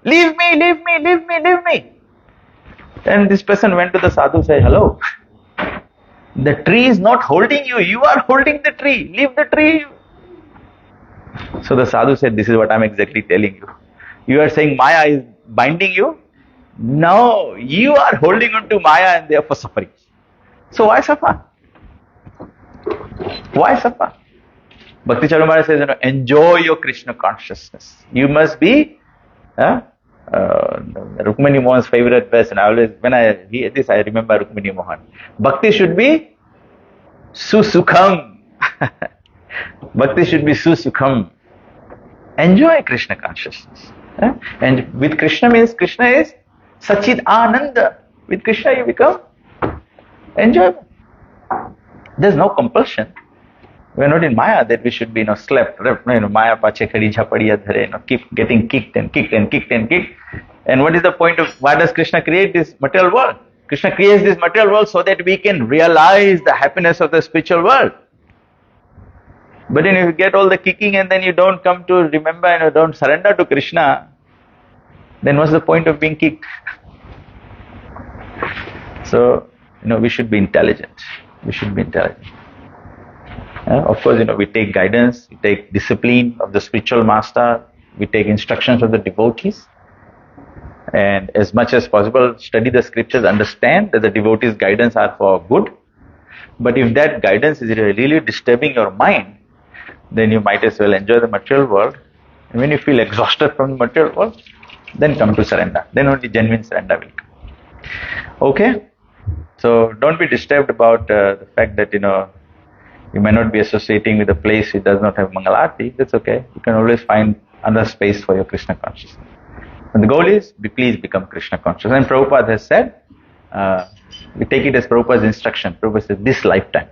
leave me, leave me, leave me, leave me. And this person went to the sadhu and said, hello, the tree is not holding you, you are holding the tree, leave the tree. So the sadhu said, this is what I'm exactly telling you. You are saying Maya is binding you? No, you are holding on to Maya and therefore suffering. So why suffer? Why suffer? Bhakti Charamara says, enjoy your Krishna consciousness. You must be Rukmini Mohan's favorite verse, and when I hear this, I remember Rukmini Mohan. Bhakti should be susukham. Bhakti should be susukham. Enjoy Krishna consciousness. And with Krishna means Krishna is Sachit Ananda. With Krishna you become enjoyable. There's no compulsion. We are not in Maya that we should be slept. Maya pache khadi jhapadiya dhare, keep getting kicked and kicked and kicked and kicked. And what is the point of, why does Krishna create this material world? Krishna creates this material world so that we can realize the happiness of the spiritual world. But then if you get all the kicking and then you don't come to remember and you don't surrender to Krishna, then what's the point of being kicked? So, we should be intelligent. We should be intelligent. Of course, we take guidance, we take discipline of the spiritual master, we take instructions of the devotees, and as much as possible study the scriptures, understand that the devotees' guidance are for good. But if that guidance is really disturbing your mind, then you might as well enjoy the material world. And when you feel exhausted from the material world, then come to surrender. Then only genuine surrender will come. Okay? So don't be disturbed about the fact that, you may not be associating with a place which does not have Mangalarti. That's okay. You can always find another space for your Krishna consciousness. And the goal is, please become Krishna conscious. And Prabhupada has said, we take it as Prabhupada's instruction. Prabhupada says, this lifetime.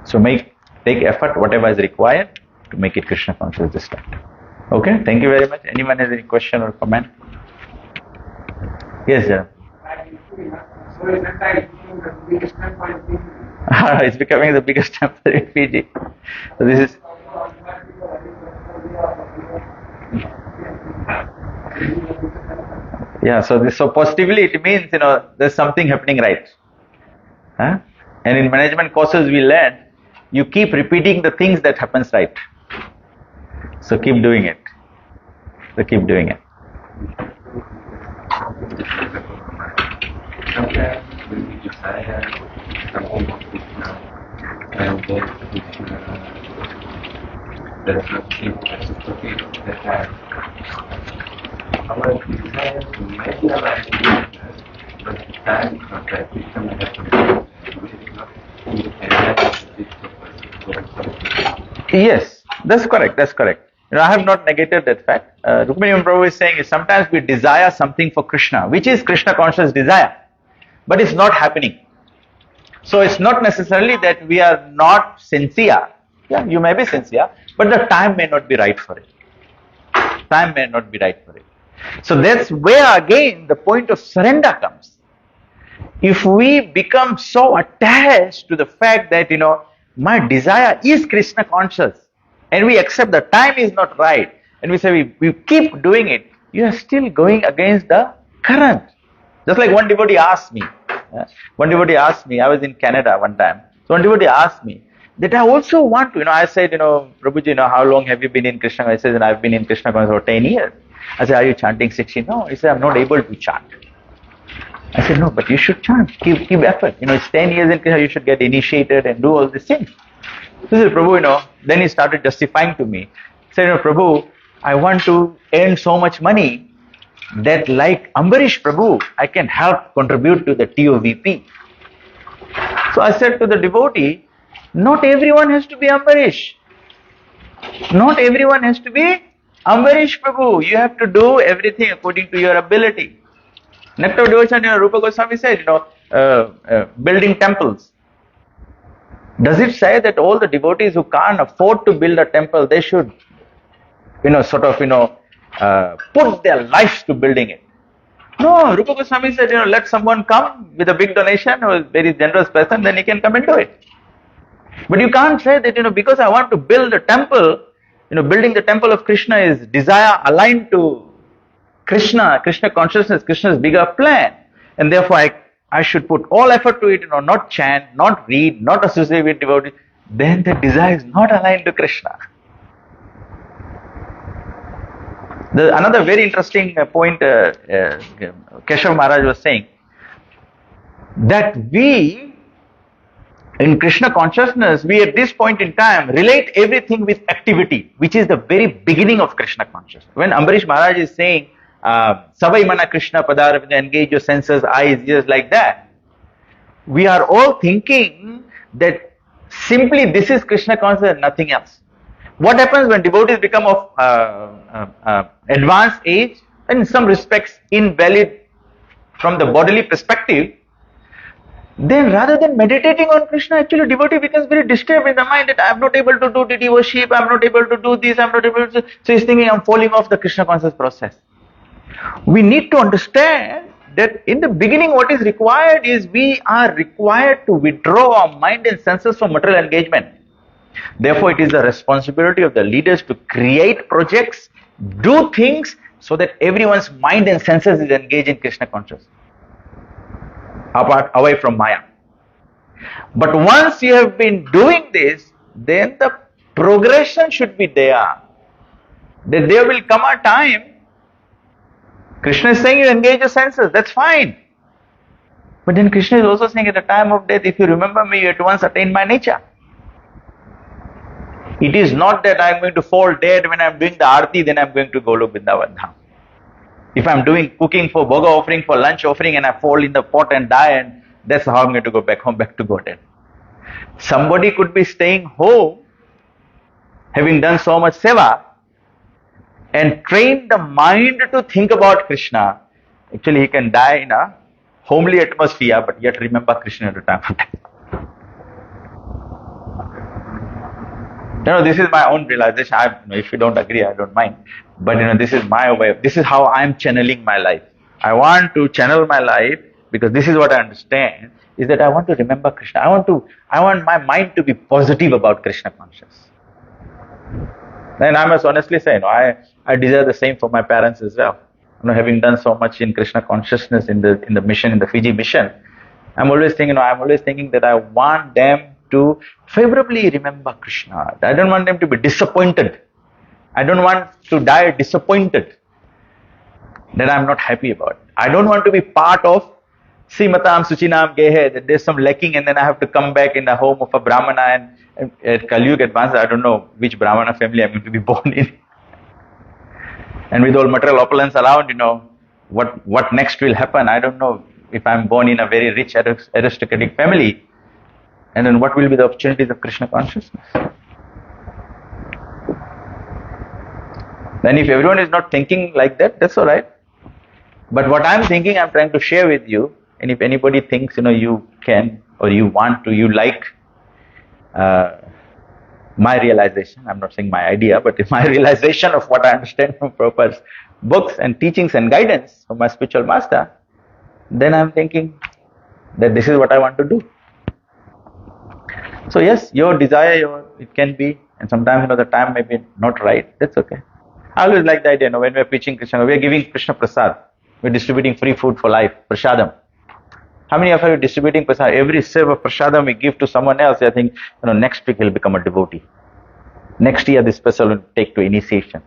So take effort, whatever is required, to make it Krishna conscious this time. Okay? Thank you very much. Anyone has any question or comment? Yes, sir. So is that the biggest temple in Fiji? It's becoming the biggest temple in Fiji. So this is... Yeah, so positively it means, there's something happening right. And in management courses we learn, you keep repeating the things that happens right. So keep doing it. Sometimes we desire something of Krishna, and does not keep reciprocate the time. Our desire to materialize Krishna, but the time is not right. Krishna may have to do, we will not keep and Yes, that's correct. I have not negated that fact. Rukmini Prabhu is saying is sometimes we desire something for Krishna, which is Krishna conscious desire, but it's not happening. So it's not necessarily that we are not sincere. Yeah, you may be sincere, but the time may not be right for it. Time may not be right for it. So that's where again the point of surrender comes. If we become so attached to the fact that, my desire is Krishna conscious, and we accept the time is not right, and we say we keep doing it, you are still going against the current. Just like one devotee asked me, I was in Canada one time, so one devotee asked me that I also want to, I said, Prabhuji, how long have you been in Krishna? I said, I've been in Krishna consciousness for 10 years. I said, are you chanting 16? No, he said, I'm not able to chant. I said, no, but you should chant, keep effort. It's 10 years in Krishna, you should get initiated and do all these things. He said, Prabhu, then he started justifying to me. He said, Prabhu, I want to earn so much money that like Ambarish Prabhu, I can help contribute to the TOVP. So I said to the devotee, not everyone has to be Ambarish. Not everyone has to be Ambarish Prabhu. You have to do everything according to your ability. Nectar of Devotion, Rupa Goswami said, building temples. Does it say that all the devotees who can't afford to build a temple, they should, put their lives to building it? No, Rupa Goswami said, let someone come with a big donation or a very generous person, then he can come and do it. But you can't say that, because I want to build a temple, building the temple of Krishna is desire aligned to Krishna consciousness, Krishna's bigger plan. And therefore I should put all effort to it, not chant, not read, not associate with devotees. Then the desire is not aligned to Krishna. Another very interesting point Keshav Maharaj was saying, that we, in Krishna consciousness, we at this point in time relate everything with activity, which is the very beginning of Krishna consciousness. When Ambarish Maharaj is saying, Savai Mana Krishna Padaravinda, engage your senses, eyes, ears, like that, we are all thinking that simply this is Krishna consciousness and nothing else. What happens when devotees become of advanced age, and in some respects invalid from the bodily perspective, then rather than meditating on Krishna, actually devotee becomes very disturbed in the mind that I am not able to do deity worship, I am not able to do this, I am not able to. So he's thinking I am falling off the Krishna conscious process. We need to understand that in the beginning what is required is we are required to withdraw our mind and senses from material engagement. Therefore, it is the responsibility of the leaders to create projects, do things so that everyone's mind and senses is engaged in Krishna consciousness, away from Maya. But once you have been doing this, then the progression should be there. That there will come a time, Krishna is saying you engage your senses, that's fine. But then Krishna is also saying at the time of death, if you remember me, you at once attain my nature. It is not that I am going to fall dead when I am doing the arti, then I am going to Golok Vrindavan Dham. If I am doing cooking for bhoga offering, for lunch offering, and I fall in the pot and die, and that's how I am going to go back home, back to Godhead. Somebody could be staying home, having done so much seva, and train the mind to think about Krishna. Actually, he can die in a homely atmosphere, but yet remember Krishna at the time of death. This is my own realization. If you don't agree, I don't mind. But this is my way. This is how I am channeling my life. I want to channel my life because this is what I understand, is that I want to remember Krishna. I want my mind to be positive about Krishna consciousness. And I must honestly say, I desire the same for my parents as well. Having done so much in Krishna consciousness in the mission, in the Fiji mission, I'm always thinking that I want them to favorably remember Krishna. I don't want them to be disappointed. I don't want to die disappointed that I'm not happy about. I don't want to be part of Srimatam Suchinam Gehe, that there's some lacking and then I have to come back in the home of a Brahmana and at Kalyug advance, I don't know which Brahmana family I'm going to be born in. And with all material opulence around, what next will happen, I don't know if I'm born in a very rich aristocratic family. And then what will be the opportunities of Krishna consciousness? Then if everyone is not thinking like that, that's alright. But what I'm thinking, I'm trying to share with you. And if anybody thinks, you can, or you want to, you like, my realization, I'm not saying my idea, but my realization of what I understand from Prabhupada's books and teachings and guidance from my spiritual master, then I'm thinking that this is what I want to do. So yes, your desire, it can be, and sometimes the time may be not right. That's okay. I always like the idea. When we're preaching Krishna, we're giving Krishna prasad. We're distributing free food for life, prasadam. How many of you are distributing prasad? Every sip of prasadam we give to someone else, I think next week he'll become a devotee. Next year this person will take to initiation.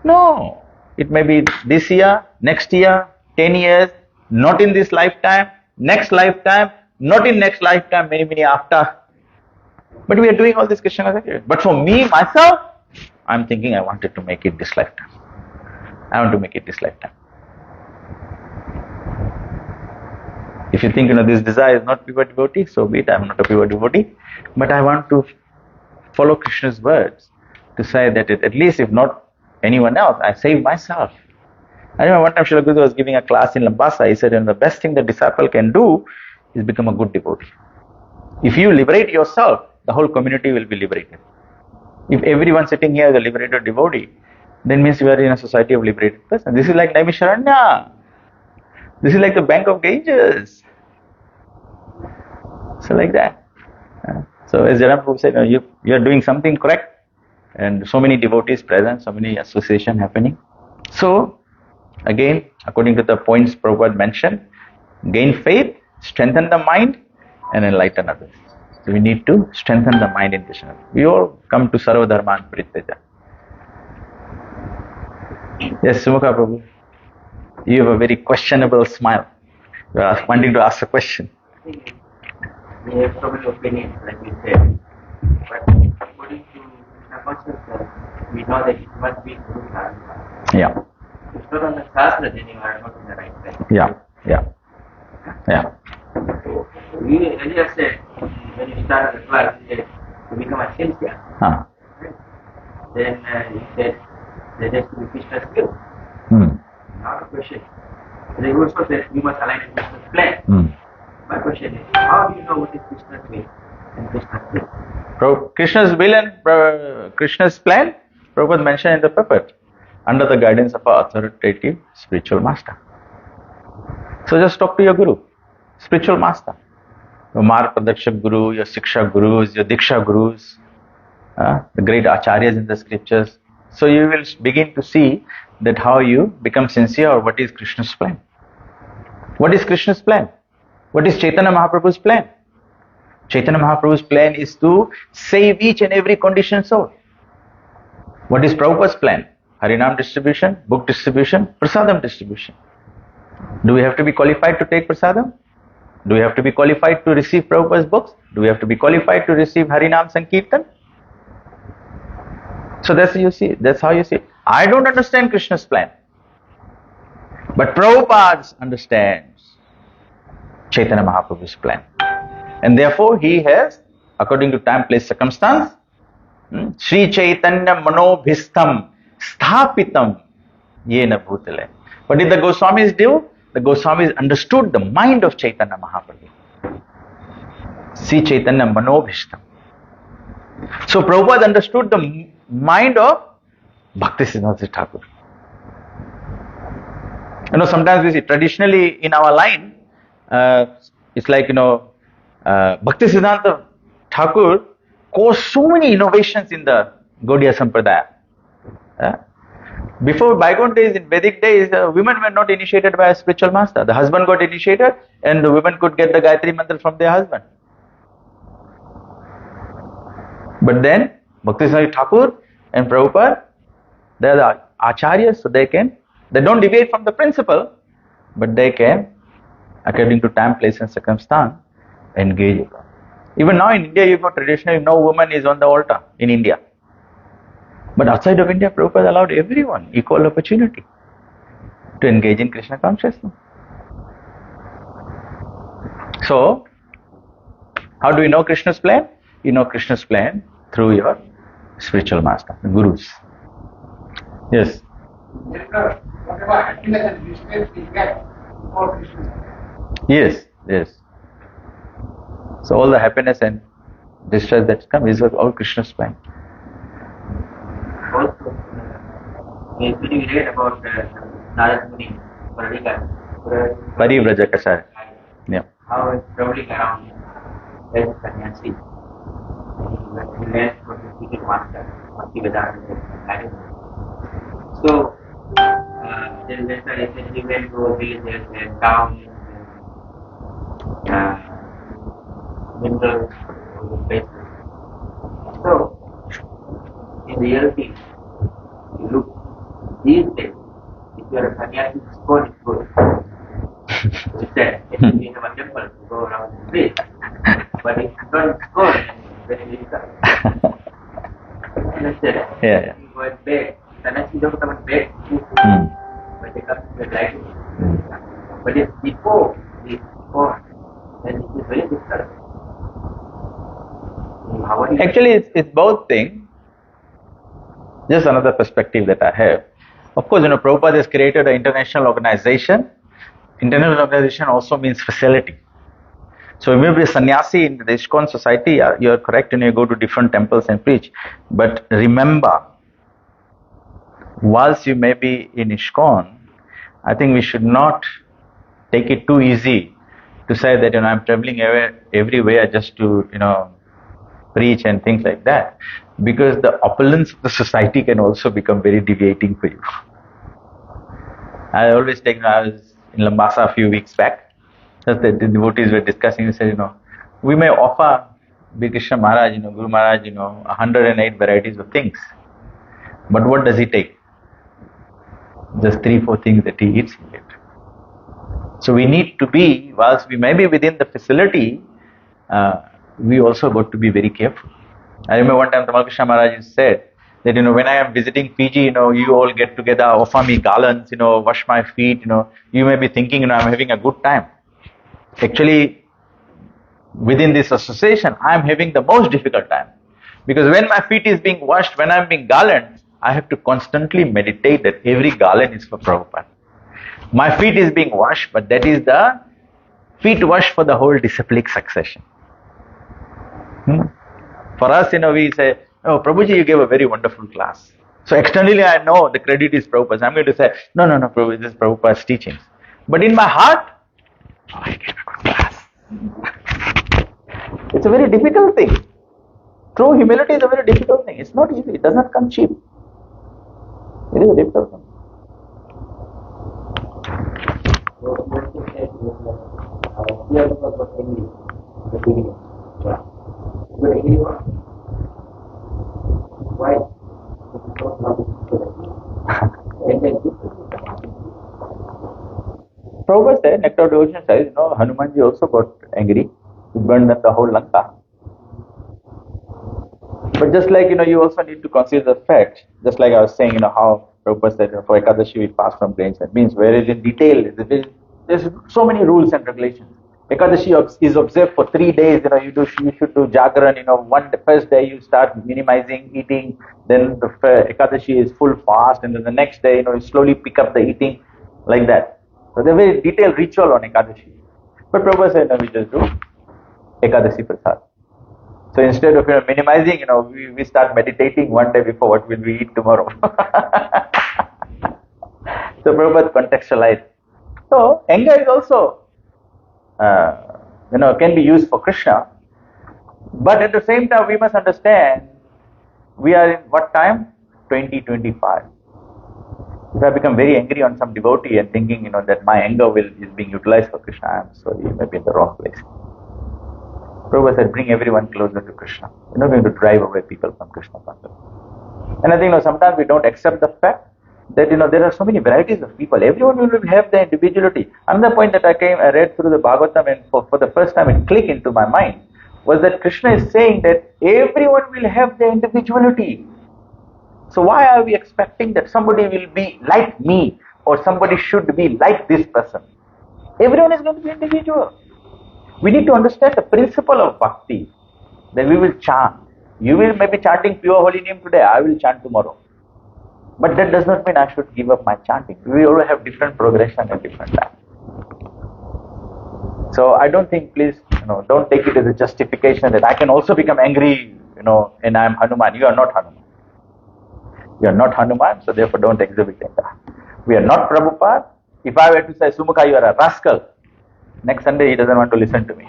No, it may be this year, next year, 10 years, not in this lifetime, next lifetime, not in next lifetime, many after. But we are doing all this Krishna consciousness. But for me, myself, I'm thinking I wanted to make it this lifetime. I want to make it this lifetime. If you think, this desire is not pure devotee, so be it, I'm not a pure devotee. But I want to follow Krishna's words to say that at least if not anyone else, I save myself. I remember one time Srila Guru was giving a class in Lambasa. He said, the best thing the disciple can do is become a good devotee. If you liberate yourself, the whole community will be liberated. If everyone sitting here is a liberated devotee, then means we are in a society of liberated person. This is like Naimisharanya. This is like the Bank of Ganges. So like that. So as Jaran Prabhu said, you are doing something correct, and so many devotees present, so many association happening. So again, according to the points Prabhupada mentioned, gain faith, strengthen the mind, and enlighten others. So we need to strengthen the mind in Krishna. We all come to Sarva Dharman Pariteja. Yes, Sumukha Prabhu. You have a very questionable smile. You are wanting to ask a question. We have so many opinions, like we said. But according to Krishna consciousness, we know that it must be Guru Dharma. Yeah. If not on the Shastra, then you are not in the right track. Yeah. We earlier said, when you started the class, you said to become a sincere. Huh. Then you said there has to be Krishna's will. Not a question. They also said you must align to Krishna's plan. My question is, how do you know what is Krishna's will and Krishna's will? Krishna's will and Krishna's plan, Prabhupada mentioned in the purport, under the guidance of our authoritative spiritual master. So just talk to your guru, spiritual master. Your Marg Pradakshak Guru, your Siksha Gurus, your Diksha Gurus, the great acharyas in the scriptures. So you will begin to see that how you become sincere, or what is Krishna's plan. What is Krishna's plan? What is Chaitanya Mahaprabhu's plan? Chaitanya Mahaprabhu's plan is to save each and every conditioned soul. What is Prabhupada's plan? Harinam distribution, book distribution, prasadam distribution. Do we have to be qualified to take prasadam? Do we have to be qualified to receive Prabhupada's books? Do we have to be qualified to receive Harinam Sankirtan? So that's how you see. I don't understand Krishna's plan. But Prabhupada understands Chaitanya Mahaprabhu's plan. And therefore he has, according to time, place, circumstance, Sri Chaitanya Manobhistam Sthapitam Yena Bhutale. What did the Goswamis do? The Goswamis understood the mind of Chaitanya Mahaprabhu. Sri Chaitanya Manobhistam. So Prabhupada understood the mind of Bhaktisiddhanta Thakur. Sometimes we see, traditionally in our line, it's like, Bhaktisiddhanta Thakur caused so many innovations in the Gaudiya Sampradaya. Before bygone days, in Vedic days, women were not initiated by a spiritual master. The husband got initiated and the women could get the Gayatri Mantra from their husband. But then, Bhaktisiddhanta Thakur and Prabhupada, they are the acharyas, so they don't deviate from the principle, but they can, according to time, place and circumstance, engage. Even now in India, traditionally no woman is on the altar in India. But outside of India, Prabhupada allowed everyone equal opportunity to engage in Krishna consciousness. So, how do we know Krishna's plan? You know Krishna's plan through your spiritual master, the gurus. Yes. Whatever happiness and distress we get for Krishna. Yes. So all the happiness and distress that comes is all Krishna's plan. Maybe we read about Narad Muni, Parivraja Kasaya. Yeah. How it's traveling around as a sannyasi. He went for the ticket master, Bhakti So, then later he went to villages and towns and minerals, places. So, in reality, you look these days, if you are a sannyasi, Iskcon is good. It's that we have a temple to go around and pray. But if you don't Iskcon, then you understand? Yeah. You go and beg. Sannyasi don't come and beg. But they come to the light. But if before this Iskcon, then it is very difficult. Actually, it's both things. Just another perspective that I have. Of course, Prabhupada has created an international organization. International organization also means facility. So you may be a sannyasi in the Iskcon society, you are correct, and you go to different temples and preach. But remember, whilst you may be in Iskcon, I think we should not take it too easy to say that I'm traveling everywhere just to preach and things like that, because the opulence of the society can also become very deviating for you. I always take, I was in Lambasa a few weeks back, just the devotees were discussing, they said, we may offer Bhai Krishna Maharaj, Guru Maharaj, 108 varieties of things. But what does he take? Just 3-4 things that he eats in it. So we need to be, whilst we may be within the facility, we also got to be very careful. I remember one time Tamal Krishna Maharaj said that, when I am visiting Fiji, you all get together, offer me garlands, wash my feet, you may be thinking, I'm having a good time. Actually, within this association, I am having the most difficult time. Because when my feet is being washed, when I am being garlanded, I have to constantly meditate that every garland is for Prabhupada. My feet is being washed, but that is the feet wash for the whole disciplic succession. For us, we say, oh, Prabhuji, you gave a very wonderful class. So externally, I know the credit is Prabhupada's. I'm going to say, no, Prabhuji, this is Prabhupada's teachings. But in my heart, I gave a good class. It's a very difficult thing. True humility is a very difficult thing. It's not easy. It does not come cheap. It is a difficult thing. Why? Prabhupada said, Nectar of Devotion says, Hanumanji also got angry. He burned the whole Lanka. But just like, you also need to consider the fact, just like I was saying, how Prabhupada said, for Ekadashi we fast from grains. That means, whereas in detail, there's so many rules and regulations. Ekadashi is observed for 3 days, you should do Jagaran, the first day you start minimizing eating, then the Ekadashi is full fast, and then the next day, you slowly pick up the eating, like that. So there's a very detailed ritual on Ekadashi. But Prabhupada said, we just do Ekadashi Prasad. So instead of minimizing, we start meditating one day before what will we eat tomorrow. So Prabhupada contextualized. So anger is also can be used for Krishna. But at the same time, we must understand, we are in what time? 2025. If I become very angry on some devotee and thinking, that my anger is being utilized for Krishna, I am sorry, you may be in the wrong place. Prabhupada said, bring everyone closer to Krishna. You're not going to drive away people from Krishna consciousness. And I think, sometimes we don't accept the fact that, there are so many varieties of people. Everyone will have their individuality. Another point that I read through the Bhagavatam, and for the first time it clicked into my mind, was that Krishna is saying that everyone will have their individuality. So why are we expecting that somebody will be like me, or somebody should be like this person? Everyone is going to be individual. We need to understand the principle of bhakti, that we will chant. You will maybe chanting pure holy name today, I will chant tomorrow. But that does not mean I should give up my chanting. We all have different progression at different times. So I don't think, please, don't take it as a justification that I can also become angry, and I am Hanuman. You are not Hanuman. We are not Hanuman, so therefore don't exhibit anger. We are not Prabhupada. If I were to say, Sumukha, you are a rascal, next Sunday he doesn't want to listen to me.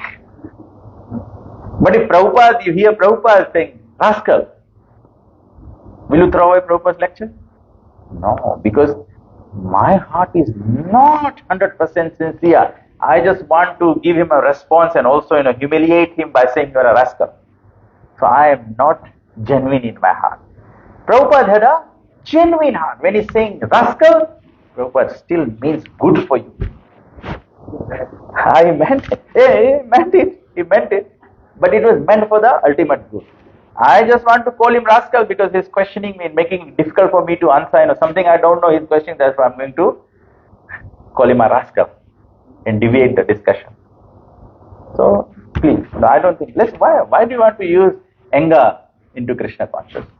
But if Prabhupada, you hear Prabhupada saying, rascal, will you throw away Prabhupada's lecture? No, because my heart is not 100% sincere. I just want to give him a response and also, humiliate him by saying you are a rascal. So I am not genuine in my heart. Prabhupada had a genuine heart. When he's saying rascal, Prabhupada still means good for you. I meant it. He meant it. But it was meant for the ultimate good. I just want to call him rascal because he's questioning me and making it difficult for me to answer. Something I don't know, he's questioning, that's why I'm going to call him a rascal and deviate the discussion. So, please, I don't think, why do you want to use anger into Krishna consciousness?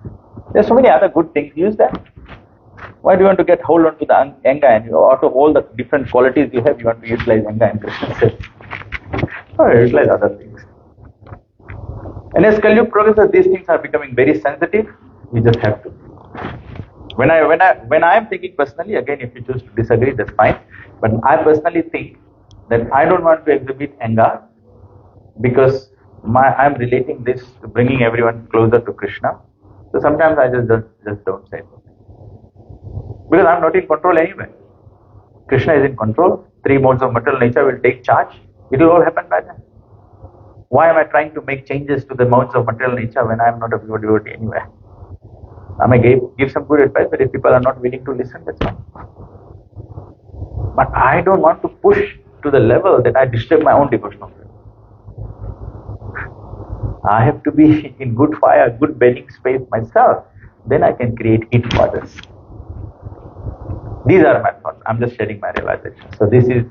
There's so many other good things, use that. Why do you want to hold on to the anger and to all the different qualities you have, you want to utilize anger in Krishna's service? Or utilize other things. And as Kali-yuga progresses, these things are becoming very sensitive. We just have to. When I am thinking personally, again, if you choose to disagree, that's fine. But I personally think that I don't want to exhibit anger because I'm relating this to bringing everyone closer to Krishna. So sometimes I just don't say it. Because I'm not in control anyway. Krishna is in control. 3 modes of material nature will take charge. It will all happen by then. Why am I trying to make changes to the modes of material nature when I am not a pure devotee anyway? I may give some good advice, but if people are not willing to listen, that's fine. But I don't want to push to the level that I disturb my own devotional life. I have to be in good fire, good burning space myself. Then I can create heat for others. These are my thoughts. I'm just sharing my realization. So this is,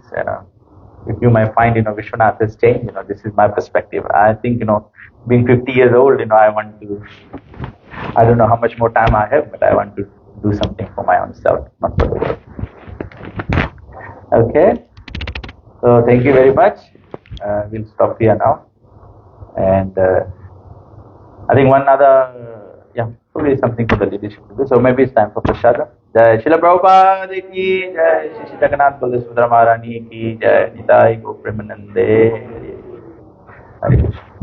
if you might find, Visvanath has changed, this is my perspective. I think, being 50 years old, I want to, I don't know how much more time I have, but I want to do something for my own self, not for the world. Okay. So thank you very much. We'll stop here now. And I think one other, probably something for the leadership to do. So maybe it's time for Prashada. Jai Srila Prabhupada ki Jai, Shri Jagannath Baldev Subhadra Maharani ki Jai, Nitai Go Premanande. Hare Krishna.